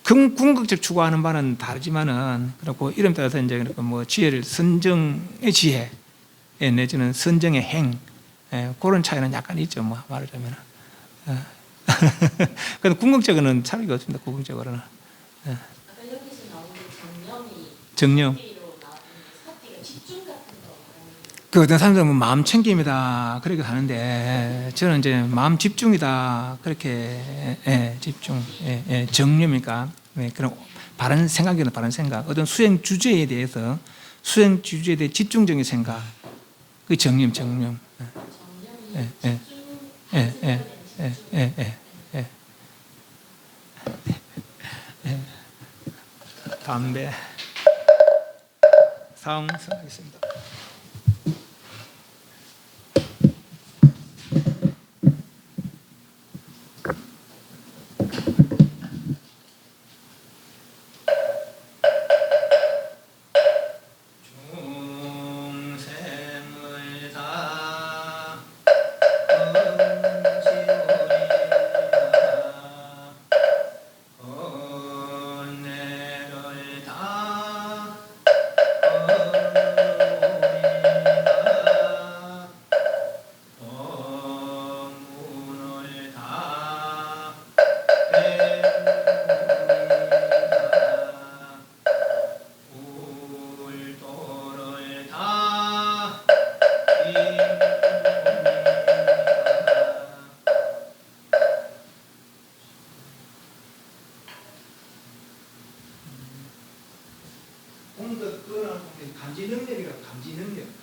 궁극적 추구하는 바는 다르지만은 그렇고 이름 따라서 이제 뭐 지혜를 선정의 지혜 내지는 선정의 행, 그런 차이는 약간 있죠. 뭐 말하자면은. 근데 궁극적으로는 차이가 없습니다. 궁극적으로는. 정념. 그 어떤 사람들은 마음 챙김이다 그렇게 하는데 저는 이제 마음 집중이다 그렇게 집중, 정념이니까 그런 바른 생각이나 바른 생각, 어떤 수행 주제에 대해 집중적인 생각, 그 정념. 담배 상승하겠습니다. 감지 능력이라 감지 능력.